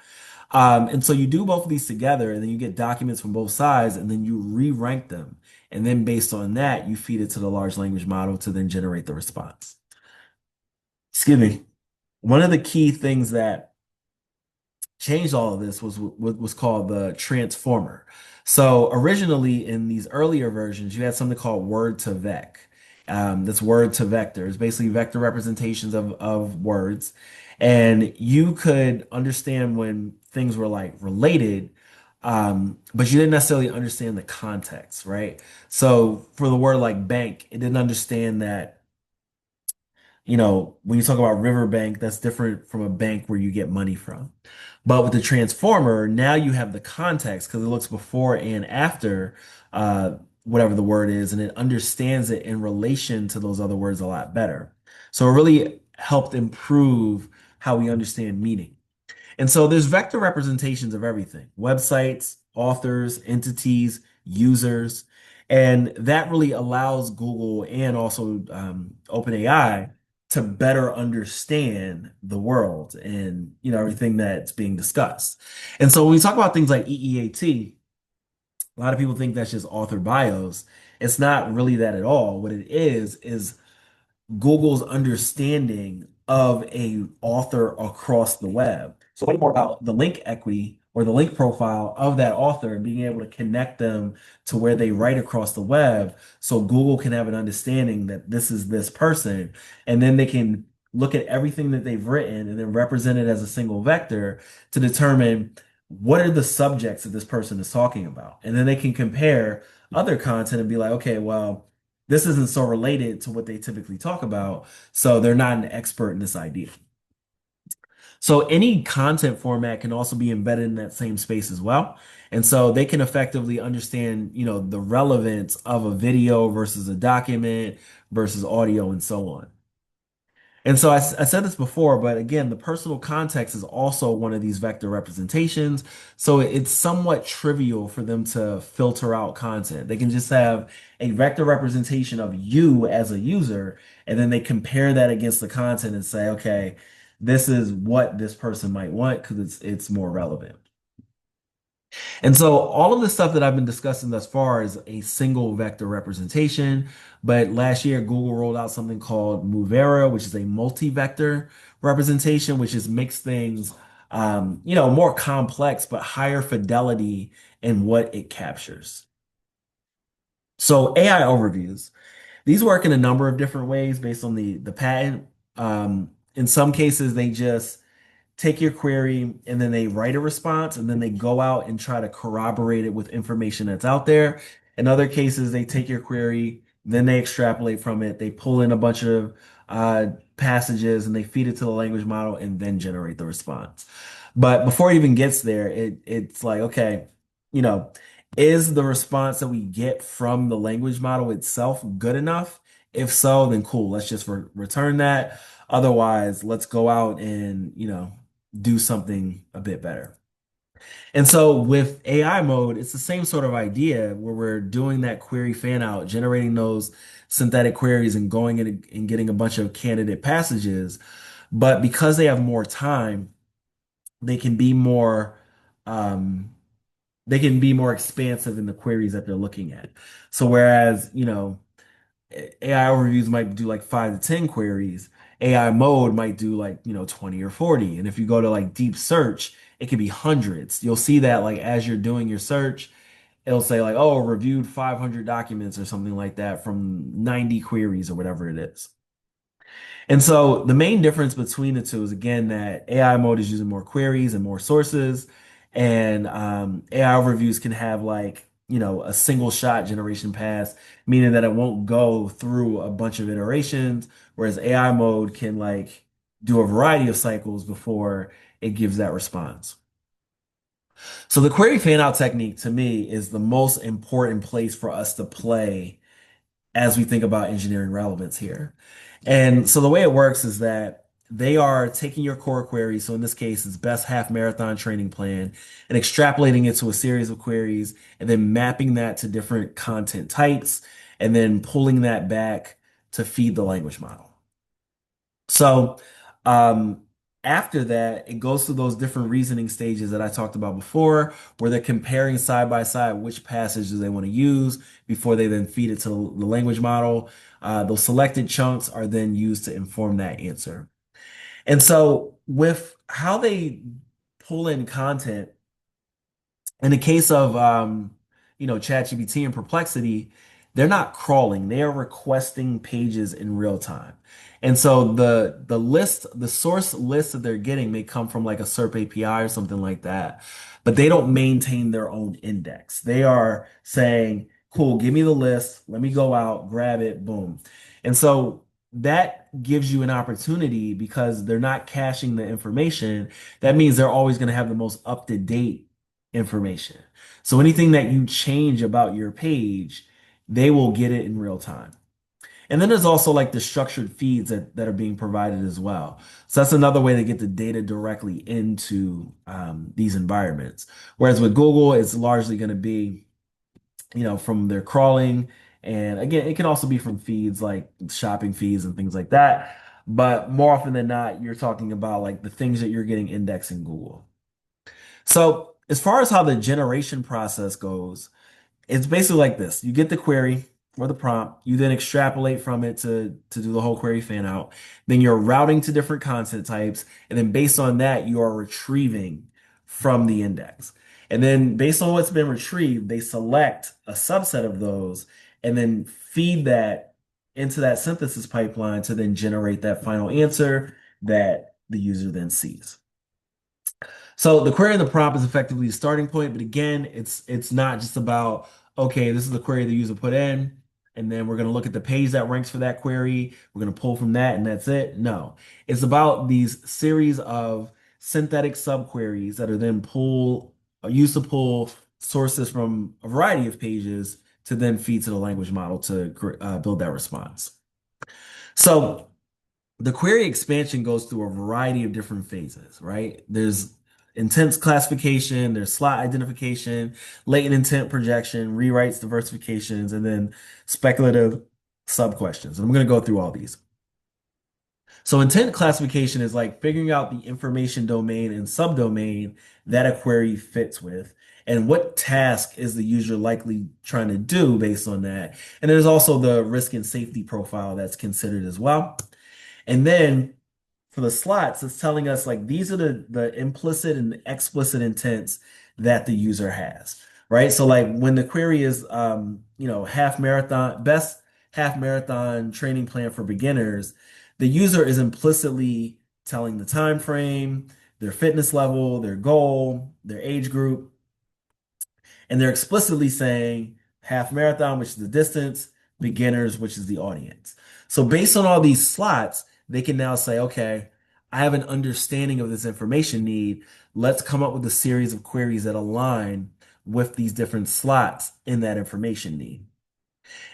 And so you do both of these together, and then you get documents from both sides, and then you re-rank them. And then based on that, you feed it to the large language model to then generate the response. Excuse me. One of the key things that changed all of this was what was called the transformer. So originally in these earlier versions, you had something called word to vec. That's word to vector. It's basically vector representations of words. And you could understand when things were like related, but you didn't necessarily understand the context, right? So for the word like bank, it didn't understand that when you talk about riverbank, that's different from a bank where you get money from. But with the transformer, now you have the context because it looks before and after whatever the word is, and it understands it in relation to those other words a lot better. So it really helped improve how we understand meaning. And so there's vector representations of everything, websites, authors, entities, users. And that really allows Google and also OpenAI to better understand the world and everything that's being discussed. And so when we talk about things like EEAT, a lot of people think that's just author bios. It's not really that at all. What it is Google's understanding of a author across the web. So way more about the link equity or the link profile of that author and being able to connect them to where they write across the web so Google can have an understanding that this is this person. And then they can look at everything that they've written and then represent it as a single vector to determine what are the subjects that this person is talking about. And then they can compare other content and be like, okay, well, this isn't so related to what they typically talk about, so they're not an expert in this idea. So any content format can also be embedded in that same space as well. And so they can effectively understand, the relevance of a video versus a document versus audio and so on. And so I said this before, but again, the personal context is also one of these vector representations. So it's somewhat trivial for them to filter out content. They can just have a vector representation of you as a user, and then they compare that against the content and say, okay, this is what this person might want because it's more relevant. And so all of the stuff that I've been discussing thus far is a single vector representation. But last year, Google rolled out something called Movera, which is a multi-vector representation, which just makes things, more complex, but higher fidelity in what it captures. So AI overviews. These work in a number of different ways based on the patent. In some cases, they just take your query and then they write a response and then they go out and try to corroborate it with information that's out there. In other cases, they take your query, then they extrapolate from it, they pull in a bunch of passages and they feed it to the language model and then generate the response. But before it even gets there, it's like, okay, you know, is the response that we get from the language model itself good enough? If so, then cool, let's just return that. Otherwise, let's go out and, do something a bit better. And so with AI mode, it's the same sort of idea where we're doing that query fan out, generating those synthetic queries and going in and getting a bunch of candidate passages. But because they have more time, they can be more um, they can be more expansive in the queries that they're looking at. So whereas, AI overviews might do like 5 to 10 queries. AI mode might do like, 20 or 40. And if you go to like deep search, it could be hundreds. You'll see that like as you're doing your search, it'll say like, oh, reviewed 500 documents or something like that from 90 queries or whatever it is. And so the main difference between the two is again that AI mode is using more queries and more sources, and AI overviews can have like a single shot generation pass, meaning that it won't go through a bunch of iterations, whereas AI mode can like do a variety of cycles before it gives that response. So the query fan out technique to me is the most important place for us to play as we think about engineering relevance here. And so the way it works is that they are taking your core query, so in this case, it's best half marathon training plan, and extrapolating it to a series of queries, and then mapping that to different content types, and then pulling that back to feed the language model. So um, after that, it goes through those different reasoning stages that I talked about before, where they're comparing side by side which passage do they want to use before they then feed it to the language model. Those selected chunks are then used to inform that answer. And so with how they pull in content, in the case of ChatGPT and Perplexity, they're not crawling, they are requesting pages in real time. And so the source list that they're getting may come from like a SERP API or something like that, but they don't maintain their own index. They are saying, cool, give me the list, let me go out, grab it, boom. And so that gives you an opportunity because they're not caching the information. That means they're always going to have the most up-to-date information. So anything that you change about your page, they will get it in real time. And then there's also like the structured feeds that are being provided as well. So that's another way to get the data directly into these environments. Whereas with Google, it's largely going to be, from their crawling. And again, it can also be from feeds like shopping feeds and things like that. But more often than not, you're talking about like the things that you're getting indexed in Google. So as far as how the generation process goes, it's basically like this. You get the query or the prompt, you then extrapolate from it to do the whole query fan out. Then you're routing to different content types, and then based on that, you are retrieving from the index. And then based on what's been retrieved, they select a subset of those and then feed that into that synthesis pipeline to then generate that final answer that the user then sees. So the query and the prompt is effectively the starting point, but again, it's not just about, okay, this is the query the user put in. and then we're going to look at the page that ranks for that query. We're going to pull from that, and that's it. No, it's about these series of synthetic subqueries that are then used to pull sources from a variety of pages to then feed to the language model to build that response. So the query expansion goes through a variety of different phases, right? There's intents classification, there's slot identification, latent intent projection, rewrites, diversifications, and then speculative sub-questions. And I'm going to go through all these. So intent classification is like figuring out the information domain and subdomain that a query fits with, and what task is the user likely trying to do based on that. And there's also the risk and safety profile that's considered as well. And then for the slots, it's telling us like these are the implicit and explicit intents that the user has, right? So like when the query is half marathon, best half marathon training plan for beginners, the user is implicitly telling the time frame, their fitness level, their goal, their age group, and they're explicitly saying half marathon, which is the distance, beginners, which is the audience. So based on all these slots, they can now say, okay, I have an understanding of this information need. Let's come up with a series of queries that align with these different slots in that information need.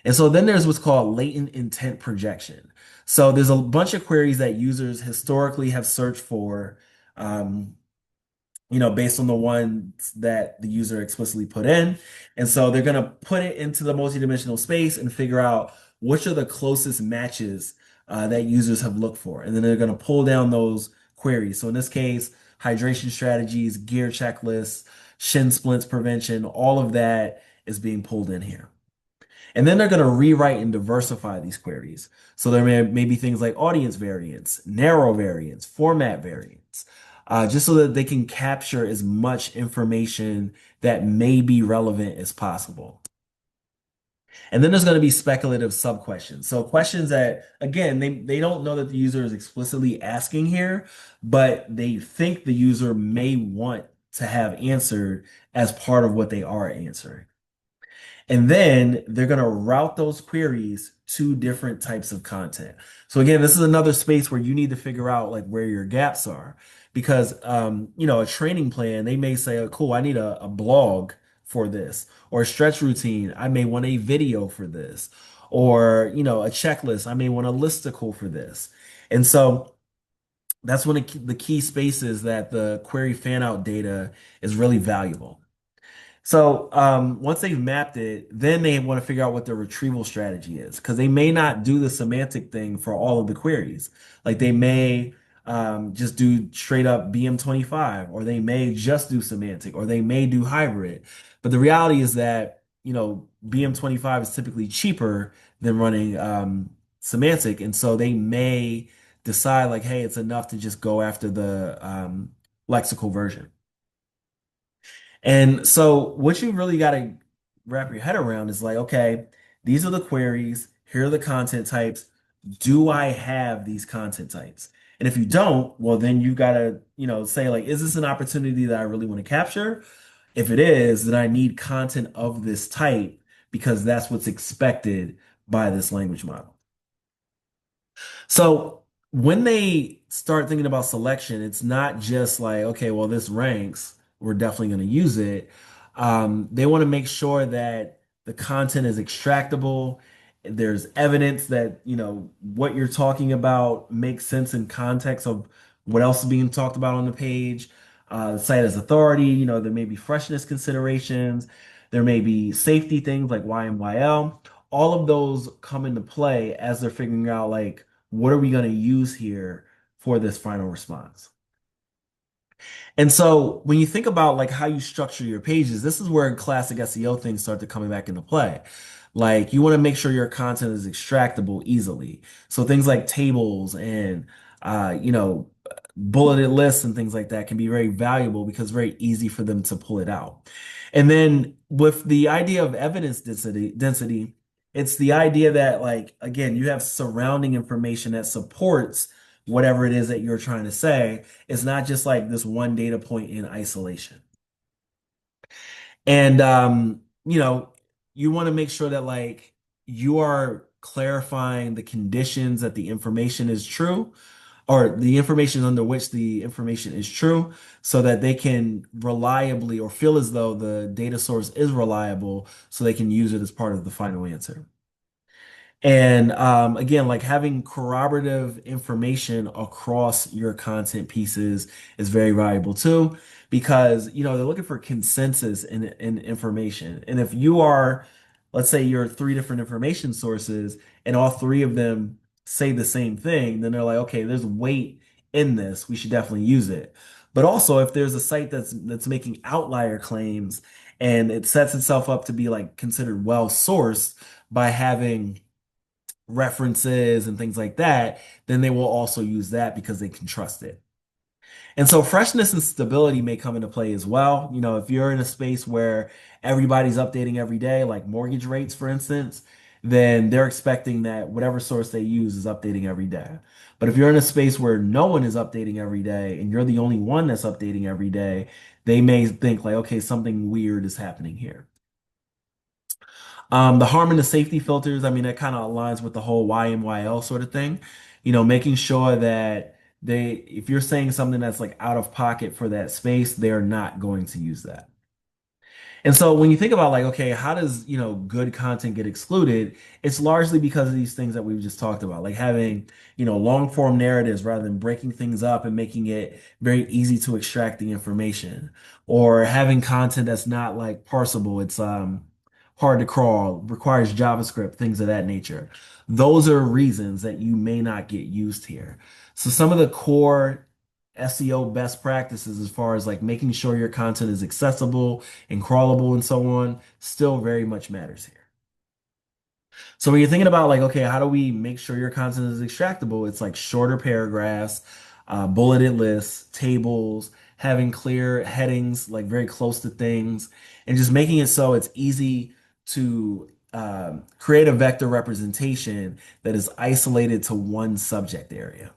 And so then there's what's called latent intent projection. So there's a bunch of queries that users historically have searched for, um, based on the ones that the user explicitly put in. And so they're going to put it into the multidimensional space and figure out which are the closest matches that users have looked for. And then they're going to pull down those queries. So in this case, hydration strategies, gear checklists, shin splints prevention, all of that is being pulled in here. And then they're going to rewrite and diversify these queries. So there may be things like audience variants, narrow variants, format variants, just so that they can capture as much information that may be relevant as possible. And then there's going to be speculative sub-questions. So questions that, again, they don't know that the user is explicitly asking here, but they think the user may want to have answered as part of what they are answering. And then they're going to route those queries to different types of content. So again, this is another space where you need to figure out like where your gaps are because, a training plan, they may say, oh, cool, I need a blog for this, or a stretch routine. I may want a video for this, or, a checklist. I may want a listicle for this. And so that's one of the key spaces that the query fan out data is really valuable. So once they've mapped it, then they want to figure out what their retrieval strategy is because they may not do the semantic thing for all of the queries. Like they may just do straight up BM25, or they may just do semantic, or they may do hybrid. But the reality is that, BM25 is typically cheaper than running semantic. And so they may decide like, hey, it's enough to just go after the lexical version. And so what you really got to wrap your head around is like, okay, these are the queries, here are the content types. Do I have these content types? And if you don't, well, then you got to, say like, is this an opportunity that I really want to capture? If it is, then I need content of this type because that's what's expected by this language model. So when they start thinking about selection, it's not just like, okay, well, this ranks, we're definitely going to use it. They want to make sure that the content is extractable. There's evidence that, what you're talking about makes sense in context of what else is being talked about on the page. The site has authority, there may be freshness considerations. There may be safety things like YMYL. All of those come into play as they're figuring out like, what are we going to use here for this final response? And so when you think about like how you structure your pages, this is where classic SEO things start to coming back into play. Like you want to make sure your content is extractable easily. So things like tables and bulleted lists and things like that can be very valuable because it's very easy for them to pull it out. And then with the idea of evidence density, it's the idea that like again, you have surrounding information that supports whatever it is that you're trying to say. It's not just like this one data point in isolation. And you want to make sure that like you are clarifying the conditions that the information is true, or the information under which the information is true, so that they can reliably or feel as though the data source is reliable so they can use it as part of the final answer. And again, like having corroborative information across your content pieces is very valuable too, because they're looking for consensus in information. And if you are, let's say you're three different information sources and all three of them say the same thing, then they're like, okay, there's weight in this. We should definitely use it. But also, if there's a site that's making outlier claims and it sets itself up to be like considered well sourced by having references and things like that, then they will also use that because they can trust it. And so freshness and stability may come into play as well. If you're in a space where everybody's updating every day, like mortgage rates, for instance, then they're expecting that whatever source they use is updating every day. But if you're in a space where no one is updating every day and you're the only one that's updating every day, they may think like, okay, something weird is happening here. The harm and the safety filters, I mean, that kind of aligns with the whole YMYL sort of thing. Making sure that if you're saying something that's like out of pocket for that space, they're not going to use that. And so when you think about like, okay, how does, good content get excluded? It's largely because of these things that we've just talked about, like having, long form narratives rather than breaking things up and making it very easy to extract the information, or having content that's not like parsable. It's hard to crawl, requires JavaScript, things of that nature. Those are reasons that you may not get used here. So some of the core SEO best practices as far as like making sure your content is accessible and crawlable and so on still very much matters here. So when you're thinking about like, okay, how do we make sure your content is extractable? It's like shorter paragraphs, bulleted lists, tables, having clear headings, like very close to things, and just making it so it's easy to create a vector representation that is isolated to one subject area.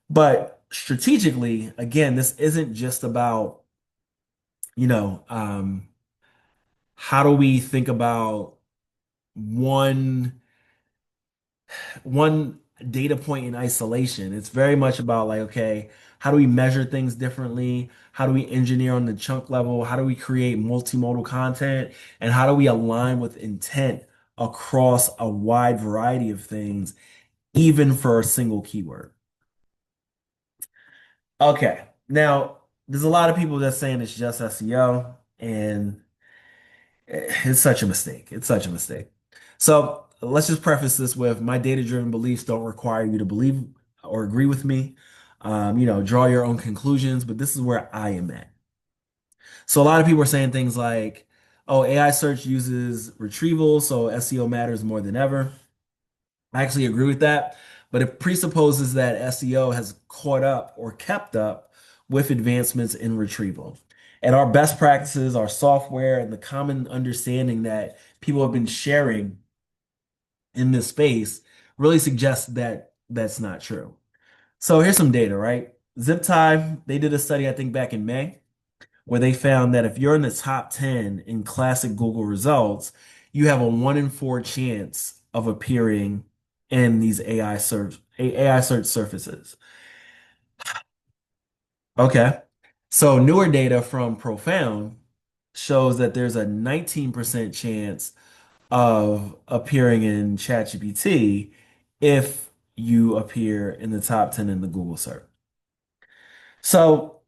But strategically, again, this isn't just about, you know, um, how do we think about one one data point in isolation. It's very much about like, okay, how do we measure things differently? How do we engineer on the chunk level? How do we create multimodal content? And how do we align with intent across a wide variety of things, even for a single keyword? Okay. Now, there's a lot of people that's saying it's just SEO, and it's such a mistake. It's such a mistake. So let's just preface this with my data-driven beliefs don't require you to believe or agree with me. Draw your own conclusions, but this is where I am at. So a lot of people are saying things like, oh, AI search uses retrieval, so SEO matters more than ever. I actually agree with that, but it presupposes that SEO has caught up or kept up with advancements in retrieval. And our best practices, our software, and the common understanding that people have been sharing in this space really suggests that that's not true. So here's some data, right? ZipTime, they did a study, I think back in May, where they found that if you're in the top 10 in classic Google results, you have a 1 in 4 chance of appearing in these AI search surfaces. Okay. So newer data from Profound shows that there's a 19% chance of appearing in ChatGPT if you appear in the top 10 in the Google search. So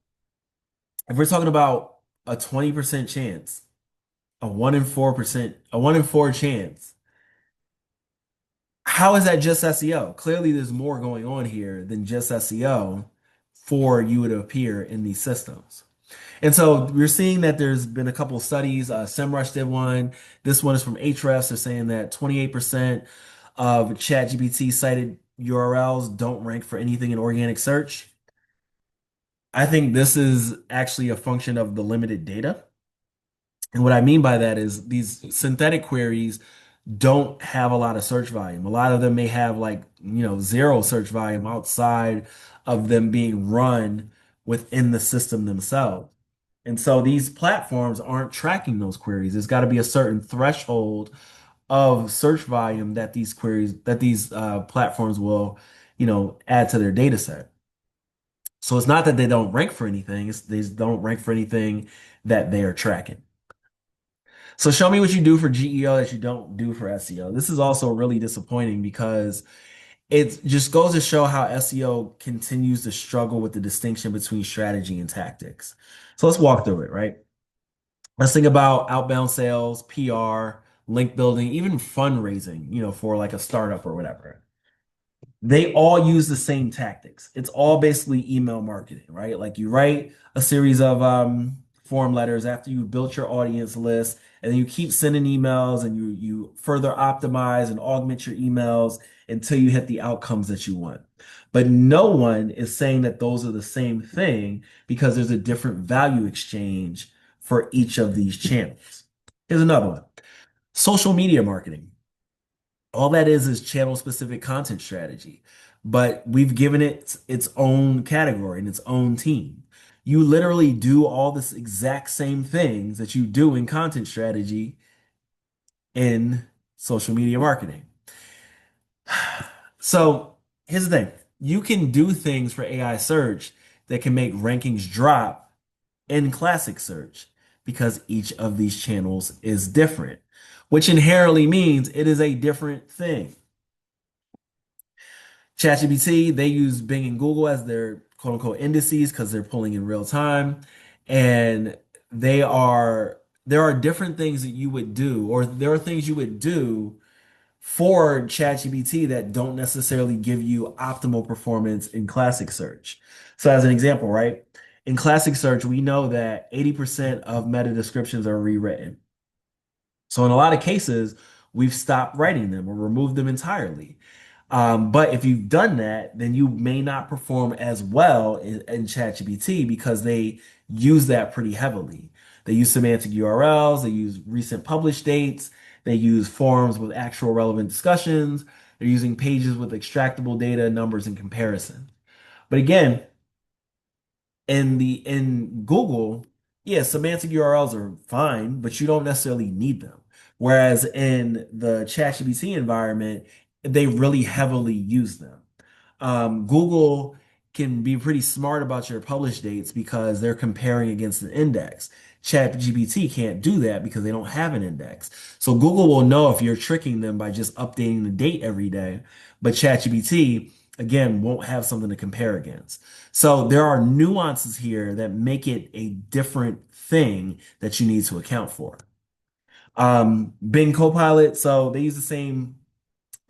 if we're talking about a 20% chance, a 1 in 4 chance, how is that just SEO? Clearly, there's more going on here than just SEO for you to appear in these systems. And so we're seeing that there's been a couple of studies. SEMrush did one. This one is from Ahrefs. They're saying that 28% of ChatGPT cited URLs don't rank for anything in organic search. I think this is actually a function of the limited data. And what I mean by that is these synthetic queries don't have a lot of search volume. A lot of them may have like, zero search volume outside of them being run within the system themselves. And so these platforms aren't tracking those queries. There's got to be a certain threshold of search volume that these platforms will, add to their data set. So it's not that they don't rank for anything, it's they just don't rank for anything that they are tracking. So show me what you do for GEO that you don't do for SEO. This is also really disappointing because it just goes to show how SEO continues to struggle with the distinction between strategy and tactics. So let's walk through it, right? Let's think about outbound sales, PR, link building, even fundraising, for like a startup or whatever. They all use the same tactics. It's all basically email marketing, right? Like you write a series of form letters after you've built your audience list, and then you keep sending emails and you further optimize and augment your emails until you hit the outcomes that you want. But no one is saying that those are the same thing because there's a different value exchange for each of these channels. Here's another one. Social media marketing. All that is channel specific content strategy, but we've given it its own category and its own team. You literally do all this exact same things that you do in content strategy in social media marketing. So here's the thing. You can do things for AI search that can make rankings drop in classic search because each of these channels is different, which inherently means it is a different thing. ChatGPT, they use Bing and Google as their quote unquote indices because they're pulling in real time. And they are there are different things that you would do, or there are things you would do for ChatGPT that don't necessarily give you optimal performance in classic search. So as an example, right? In classic search, we know that 80% of meta descriptions are rewritten. So in a lot of cases, we've stopped writing them or removed them entirely. But if you've done that, then you may not perform as well in ChatGPT because they use that pretty heavily. They use semantic URLs, they use recent published dates, they use forums with actual relevant discussions, they're using pages with extractable data, numbers, and comparison. But again, in Google, yeah, semantic URLs are fine, but you don't necessarily need them. Whereas in the ChatGPT environment, they really heavily use them. Google can be pretty smart about your publish dates because they're comparing against an index. ChatGPT can't do that because they don't have an index. So Google will know if you're tricking them by just updating the date every day, but ChatGPT again won't have something to compare against. So there are nuances here that make it a different thing that you need to account for. Bing Copilot, so they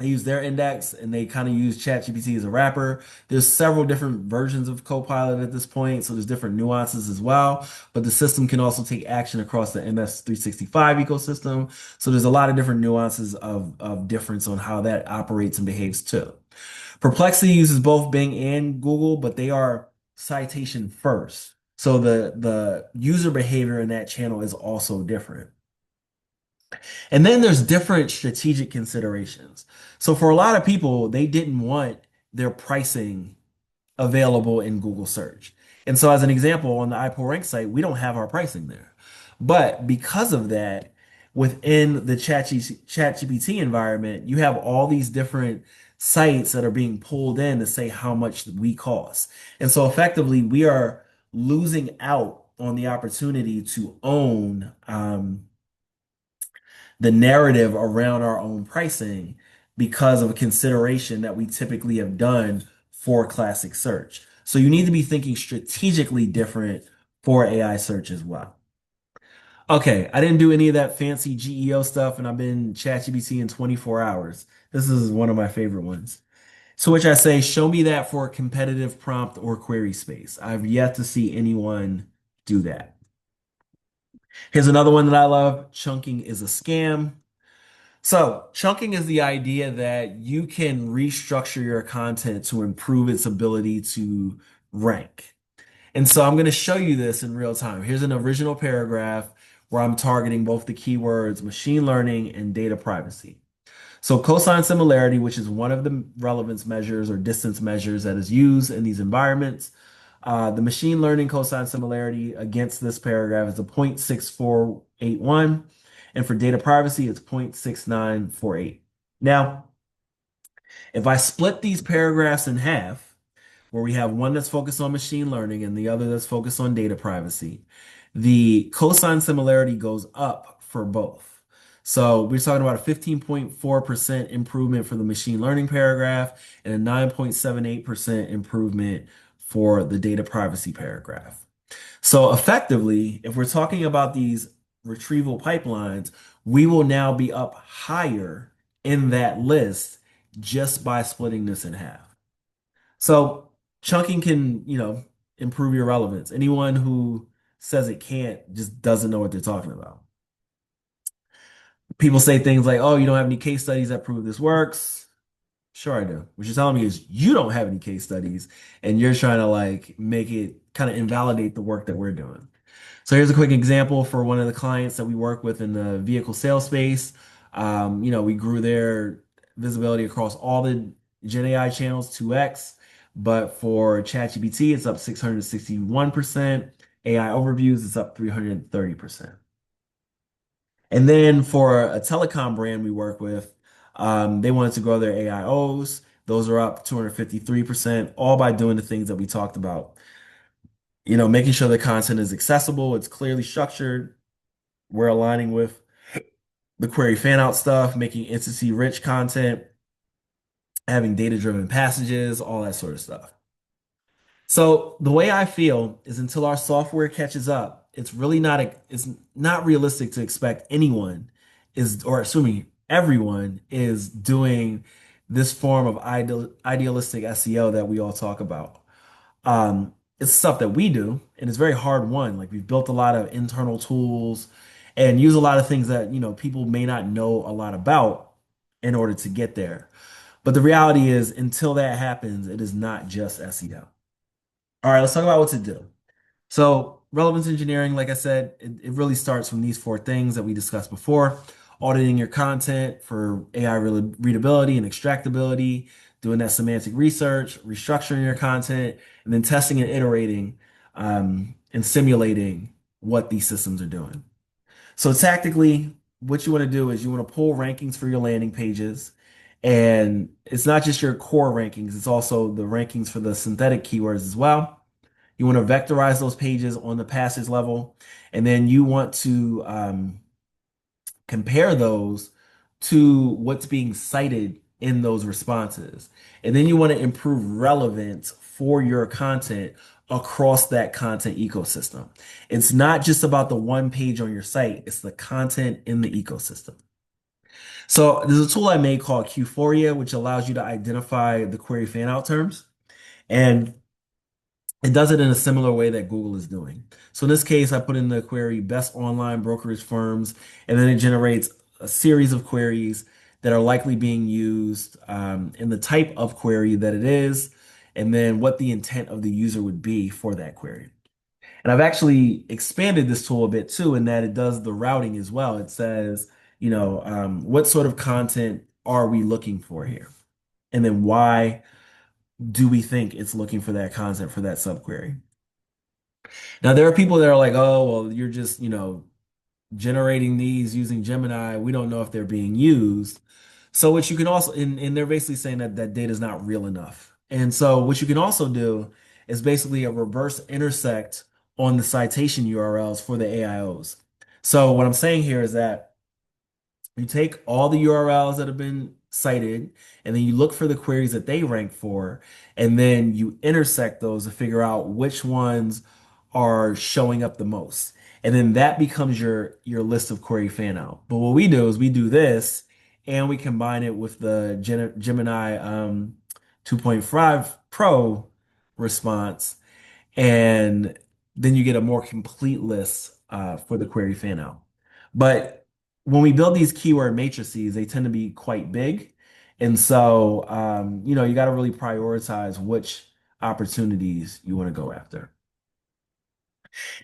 use their index and they kind of use ChatGPT as a wrapper. There's several different versions of Copilot at this point, so there's different nuances as well. But the system can also take action across the MS365 ecosystem. So there's a lot of different nuances of difference on how that operates and behaves too. Perplexity uses both Bing and Google, but they are citation first. So the user behavior in that channel is also different. And then there's different strategic considerations. So for a lot of people, they didn't want their pricing available in Google search. And so as an example, on the iPull Rank site, we don't have our pricing there. But because of that, within the ChatGPT environment, you have all these different sites that are being pulled in to say how much we cost. And so effectively, we are losing out on the opportunity to own the narrative around our own pricing because of a consideration that we typically have done for classic search. So you need to be thinking strategically different for AI search as well. Okay, I didn't do any of that fancy GEO stuff, and I've been ChatGPT in 24 hours. This is one of my favorite ones. To which I say, show me that for a competitive prompt or query space. I've yet to see anyone do that. Here's another one that I love. Chunking is a scam. So, chunking is the idea that you can restructure your content to improve its ability to rank. And so, I'm going to show you this in real time. Here's an original paragraph where I'm targeting both the keywords machine learning and data privacy. So, cosine similarity, which is one of the relevance measures or distance measures that is used in these environments, the machine learning cosine similarity against this paragraph is a 0.6481. And for data privacy, it's 0.6948. Now, if I split these paragraphs in half, where we have one that's focused on machine learning and the other that's focused on data privacy, the cosine similarity goes up for both. So we're talking about a 15.4% improvement for the machine learning paragraph and a 9.78% improvement for the data privacy paragraph. So effectively, if we're talking about these retrieval pipelines, we will now be up higher in that list just by splitting this in half. So chunking can, improve your relevance. Anyone who says it can't just doesn't know what they're talking about. People say things like, "Oh, you don't have any case studies that prove this works." Sure, I do. What you're telling me is you don't have any case studies, and you're trying to like make it kind of invalidate the work that we're doing. So here's a quick example for one of the clients that we work with in the vehicle sales space. We grew their visibility across all the Gen AI channels 2x, but for ChatGPT, it's up 661%. AI overviews, it's up 330%. And then for a telecom brand we work with, they wanted to grow their AIOs. Those are up 253%, all by doing the things that we talked about. Making sure the content is accessible, it's clearly structured. We're aligning with the query fan out stuff, making entity rich content, having data-driven passages, all that sort of stuff. So the way I feel is until our software catches up, it's not realistic to expect anyone is, or assuming everyone is doing this form of idealistic SEO that we all talk about. It's stuff that we do, and it's very hard won. Like we've built a lot of internal tools and use a lot of things that, people may not know a lot about in order to get there. But the reality is, until that happens, it is not just SEO. All right, let's talk about what to do. So, relevance engineering, like I said, it really starts from these four things that we discussed before: auditing your content for AI readability and extractability, doing that semantic research, restructuring your content, and then testing and iterating and simulating what these systems are doing. So, tactically, what you want to do is you want to pull rankings for your landing pages. And it's not just your core rankings, it's also the rankings for the synthetic keywords as well. You want to vectorize those pages on the passage level, and then you want to compare those to what's being cited in those responses. And then you want to improve relevance for your content across that content ecosystem. It's not just about the one page on your site, it's the content in the ecosystem. So there's a tool I made called Q4ia, which allows you to identify the query fan out terms. And it does it in a similar way that Google is doing. So in this case, I put in the query best online brokerage firms, and then it generates a series of queries that are likely being used in the type of query that it is, and then what the intent of the user would be for that query. And I've actually expanded this tool a bit too, in that it does the routing as well. It says, what sort of content are we looking for here? And then why do we think it's looking for that content for that subquery? Now, there are people that are like, oh, well, you're just, generating these using Gemini. We don't know if they're being used. So what you can also, and they're basically saying that that data is not real enough. And so what you can also do is basically a reverse intersect on the citation URLs for the AIOs. So what I'm saying here is that you take all the URLs that have been cited, and then you look for the queries that they rank for, and then you intersect those to figure out which ones are showing up the most. And then that becomes your list of query fan out. But what we do is we do this and we combine it with the Gemini 2.5 Pro response, and then you get a more complete list for the query fan out. But when we build these keyword matrices, they tend to be quite big. And so, you got to really prioritize which opportunities you want to go after.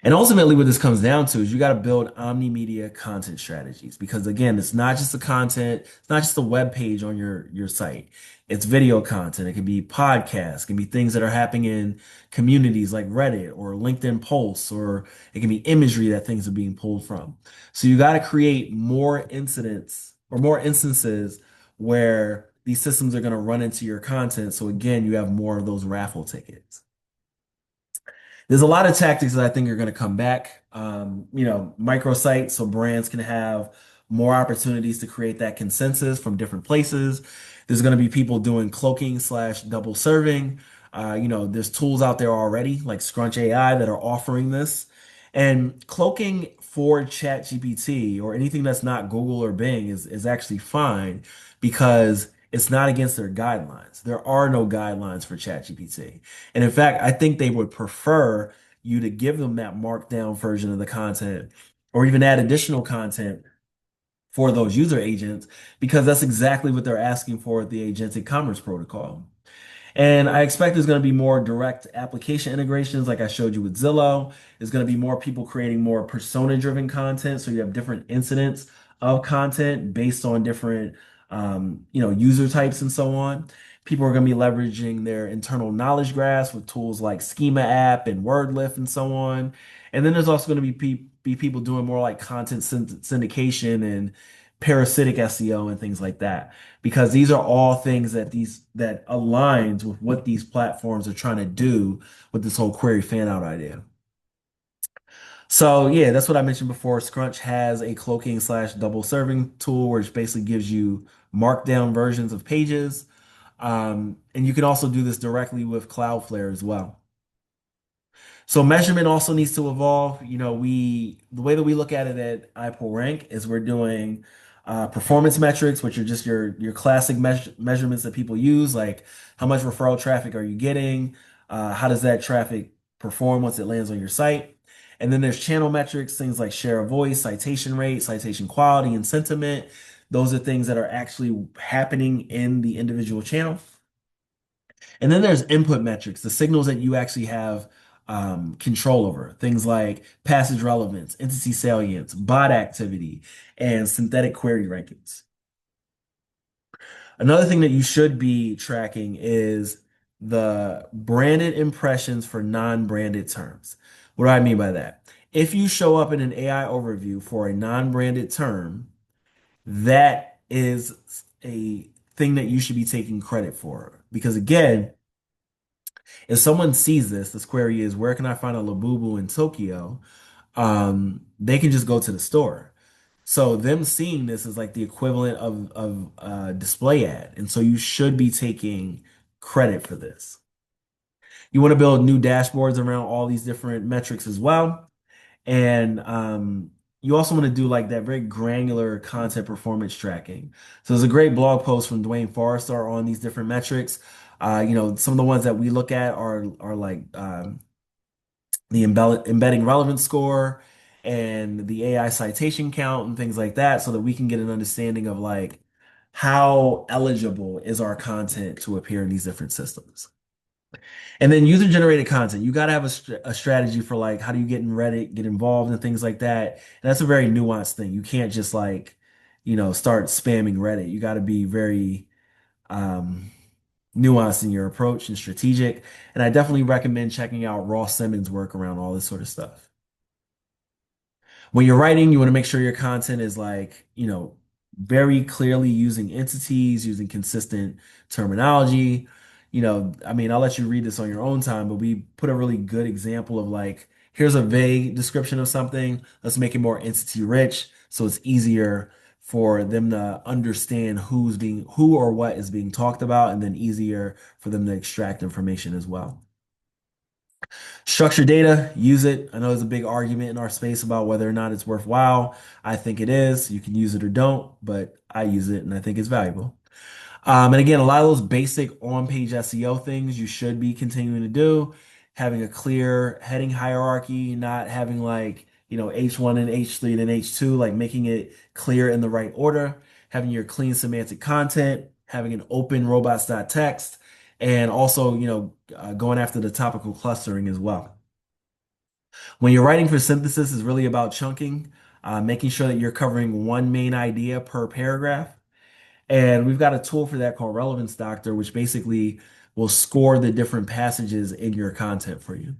And ultimately, what this comes down to is you got to build omni-media content strategies because again, it's not just the content, it's not just the web page on your site. It's video content. It can be podcasts, it can be things that are happening in communities like Reddit or LinkedIn posts, or it can be imagery that things are being pulled from. So you got to create more incidents or more instances where these systems are going to run into your content. So again, you have more of those raffle tickets. There's a lot of tactics that I think are going to come back. Microsites, so brands can have more opportunities to create that consensus from different places. There's going to be people doing cloaking slash double serving. There's tools out there already like Scrunch AI that are offering this. And cloaking for ChatGPT or anything that's not Google or Bing is actually fine because it's not against their guidelines. There are no guidelines for ChatGPT. And in fact, I think they would prefer you to give them that markdown version of the content or even add additional content for those user agents because that's exactly what they're asking for with the agentic commerce protocol. And I expect there's going to be more direct application integrations, like I showed you with Zillow. There's going to be more people creating more persona-driven content. So you have different incidents of content based on different, user types and so on. People are going to be leveraging their internal knowledge graphs with tools like Schema App and WordLift and so on. And then there's also going to be people doing more like content syndication and parasitic SEO and things like that because these are all things that aligns with what these platforms are trying to do with this whole query fan out idea. So yeah, that's what I mentioned before. Scrunch has a cloaking slash double serving tool, which basically gives you markdown versions of pages. And you can also do this directly with Cloudflare as well. So measurement also needs to evolve. The way that we look at it at iPullRank is we're doing performance metrics, which are just your classic measurements that people use, like how much referral traffic are you getting? How does that traffic perform once it lands on your site? And then there's channel metrics, things like share of voice, citation rate, citation quality, and sentiment. Those are things that are actually happening in the individual channel. And then there's input metrics, the signals that you actually have control over, things like passage relevance, entity salience, bot activity, and synthetic query rankings. Another thing that you should be tracking is the branded impressions for non-branded terms. What do I mean by that? If you show up in an AI overview for a non-branded term, that is a thing that you should be taking credit for. Because again, if someone sees this query is where can I find a Labubu in Tokyo? They can just go to the store. So them seeing this is like the equivalent of a display ad. And so you should be taking credit for this. You want to build new dashboards around all these different metrics as well. And you also want to do like that very granular content performance tracking. So there's a great blog post from Dwayne Forrester on these different metrics. Some of the ones that we look at are like the embedding relevance score and the AI citation count and things like that, so that we can get an understanding of like how eligible is our content to appear in these different systems. And then user generated content. You got to have a strategy for like how do you get in Reddit, get involved and things like that. And that's a very nuanced thing. You can't just like, start spamming Reddit. You got to be very um, nuanced in your approach and strategic. And I definitely recommend checking out Ross Simmons' work around all this sort of stuff. When you're writing, you want to make sure your content is like, very clearly using entities, using consistent terminology. I mean, I'll let you read this on your own time, but we put a really good example of like, here's a vague description of something. Let's make it more entity rich so it's easier for them to understand who or what is being talked about, and then easier for them to extract information as well. Structured data, use it. I know there's a big argument in our space about whether or not it's worthwhile. I think it is. You can use it or don't, but I use it and I think it's valuable. And again, a lot of those basic on-page SEO things you should be continuing to do. Having a clear heading hierarchy, not having like, H1 and H3 and then H2, like making it clear in the right order. Having your clean semantic content, having an open robots.txt, and also, going after the topical clustering as well. When you're writing for synthesis, is really about chunking, making sure that you're covering one main idea per paragraph. And we've got a tool for that called Relevance Doctor, which basically will score the different passages in your content for you.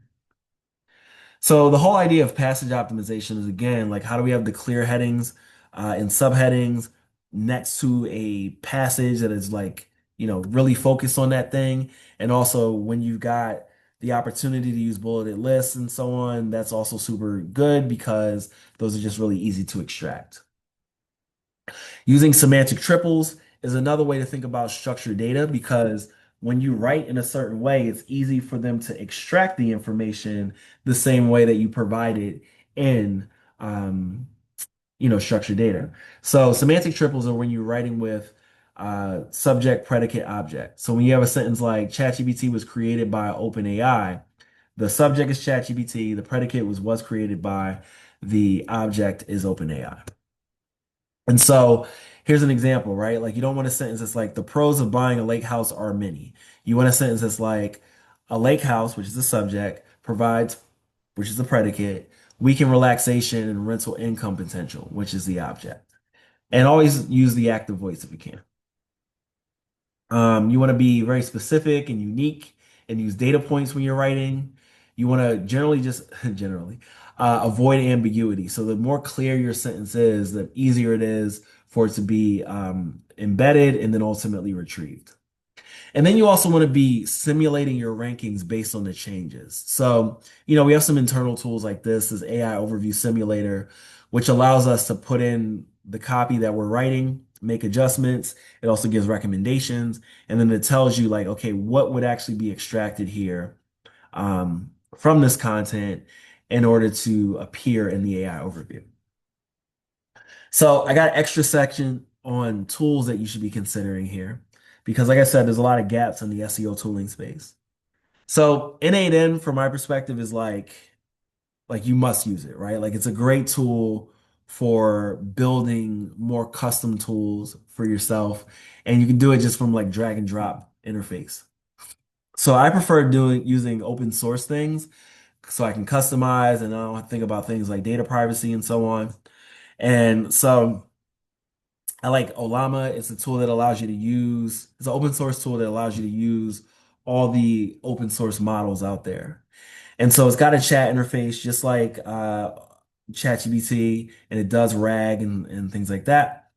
So the whole idea of passage optimization is again, like how do we have the clear headings and subheadings next to a passage that is like, really focused on that thing. And also when you've got the opportunity to use bulleted lists and so on, that's also super good because those are just really easy to extract. Using semantic triples is another way to think about structured data because when you write in a certain way, it's easy for them to extract the information the same way that you provide it in, um, structured data. So semantic triples are when you're writing with subject, predicate, object. So when you have a sentence like ChatGPT was created by OpenAI, the subject is ChatGPT, the predicate was created by, the object is OpenAI. And so here's an example, right? Like you don't want a sentence that's like the pros of buying a lake house are many. You want a sentence that's like a lake house, which is the subject, provides, which is the predicate, weekend relaxation and rental income potential, which is the object. And always use the active voice if you can. You want to be very specific and unique and use data points when you're writing. You want to generally just generally avoid ambiguity. So the more clear your sentence is, the easier it is for it to be embedded and then ultimately retrieved. And then you also want to be simulating your rankings based on the changes. So, we have some internal tools like this AI Overview Simulator, which allows us to put in the copy that we're writing, make adjustments. It also gives recommendations, and then it tells you like, okay, what would actually be extracted here from this content in order to appear in the AI overview. So I got an extra section on tools that you should be considering here because, like I said, there's a lot of gaps in the SEO tooling space. So N8N, from my perspective, is like you must use it, right? Like it's a great tool for building more custom tools for yourself, and you can do it just from like drag and drop interface. So I prefer doing using open source things so I can customize and I don't have to think about things like data privacy and so on. And so I like Olama. It's a tool that allows you to use, it's an open source tool that allows you to use all the open source models out there. And so it's got a chat interface just like ChatGPT, and it does RAG and things like that.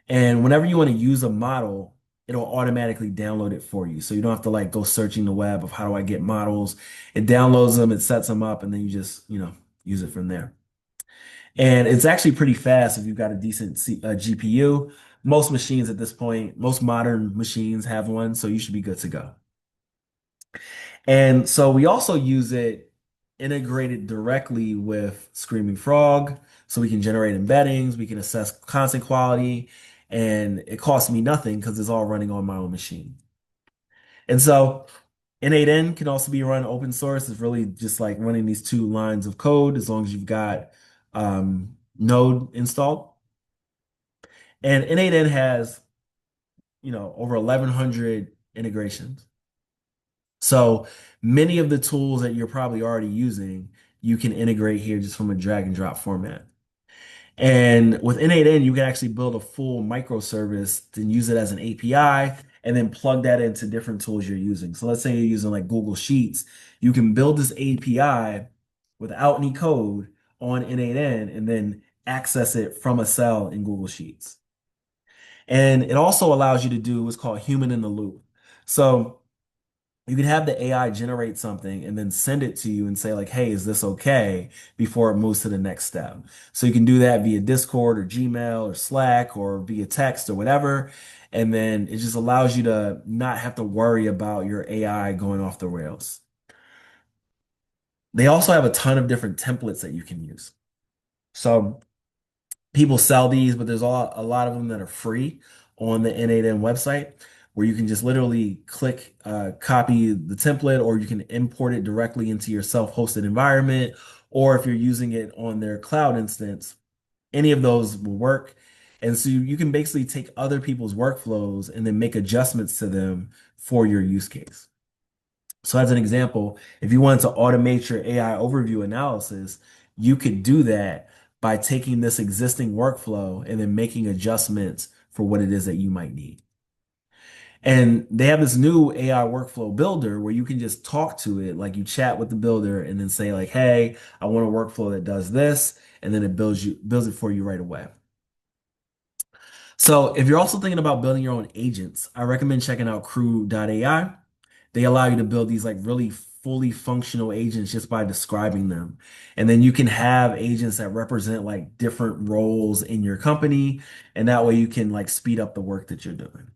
And whenever you want to use a model, it'll automatically download it for you. So you don't have to like go searching the web of how do I get models. It downloads them, it sets them up, and then you just, use it from there. And it's actually pretty fast if you've got a decent GPU. Most machines at this point, most modern machines have one, so you should be good to go. And so we also use it integrated directly with Screaming Frog, so we can generate embeddings, we can assess content quality, and it costs me nothing because it's all running on my own machine. And so N8N can also be run open source. It's really just like running these two lines of code as long as you've got Node installed. And N8N has, over 1,100 integrations. So many of the tools that you're probably already using, you can integrate here just from a drag and drop format. And with N8N, you can actually build a full microservice and use it as an API and then plug that into different tools you're using. So let's say you're using like Google Sheets, you can build this API without any code on N8N and then access it from a cell in Google Sheets. And it also allows you to do what's called human in the loop. So you can have the AI generate something and then send it to you and say like, hey, is this okay? Before it moves to the next step. So you can do that via Discord or Gmail or Slack or via text or whatever. And then it just allows you to not have to worry about your AI going off the rails. They also have a ton of different templates that you can use. So people sell these, but there's a lot of them that are free on the N8N website where you can just literally click copy the template, or you can import it directly into your self-hosted environment, or if you're using it on their cloud instance, any of those will work. And so you can basically take other people's workflows and then make adjustments to them for your use case. So as an example, if you wanted to automate your AI overview analysis, you could do that by taking this existing workflow and then making adjustments for what it is that you might need. And they have this new AI workflow builder where you can just talk to it, like you chat with the builder and then say like, "Hey, I want a workflow that does this," and then it builds it for you right away. So if you're also thinking about building your own agents, I recommend checking out crew.ai. They allow you to build these like really fully functional agents just by describing them. And then you can have agents that represent like different roles in your company. And that way you can like speed up the work that you're doing.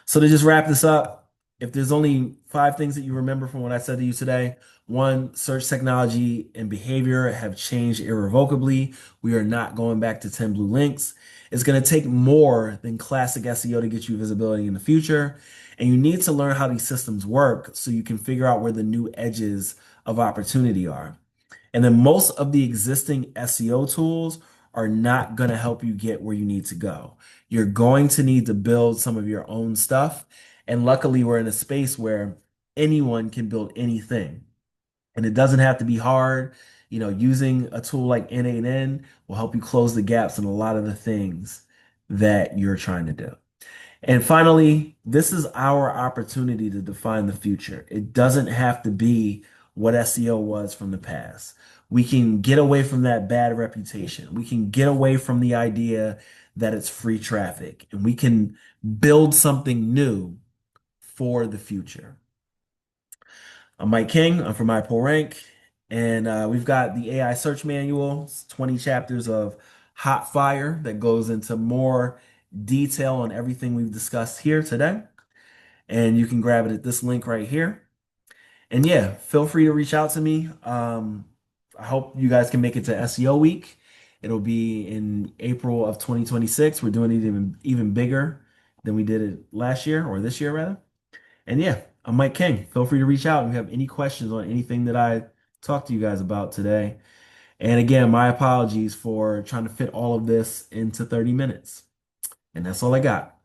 So to just wrap this up, if there's only five things that you remember from what I said to you today, one, search technology and behavior have changed irrevocably. We are not going back to 10 blue links. It's going to take more than classic SEO to get you visibility in the future. And you need to learn how these systems work so you can figure out where the new edges of opportunity are. And then most of the existing SEO tools are not going to help you get where you need to go. You're going to need to build some of your own stuff. And luckily, we're in a space where anyone can build anything. And it doesn't have to be hard. Using a tool like N8N will help you close the gaps in a lot of the things that you're trying to do. And finally, this is our opportunity to define the future. It doesn't have to be what SEO was from the past. We can get away from that bad reputation. We can get away from the idea that it's free traffic, and we can build something new for the future. I'm Mike King. I'm from iPullRank, and we've got the AI search manual. It's 20 chapters of hot fire that goes into more detail on everything we've discussed here today. And you can grab it at this link right here. And yeah, feel free to reach out to me. I hope you guys can make it to SEO week. It'll be in April of 2026. We're doing it even bigger than we did it last year or this year rather. And yeah, I'm Mike King. Feel free to reach out if you have any questions on anything that I talked to you guys about today. And again, my apologies for trying to fit all of this into 30 minutes. And that's all I got.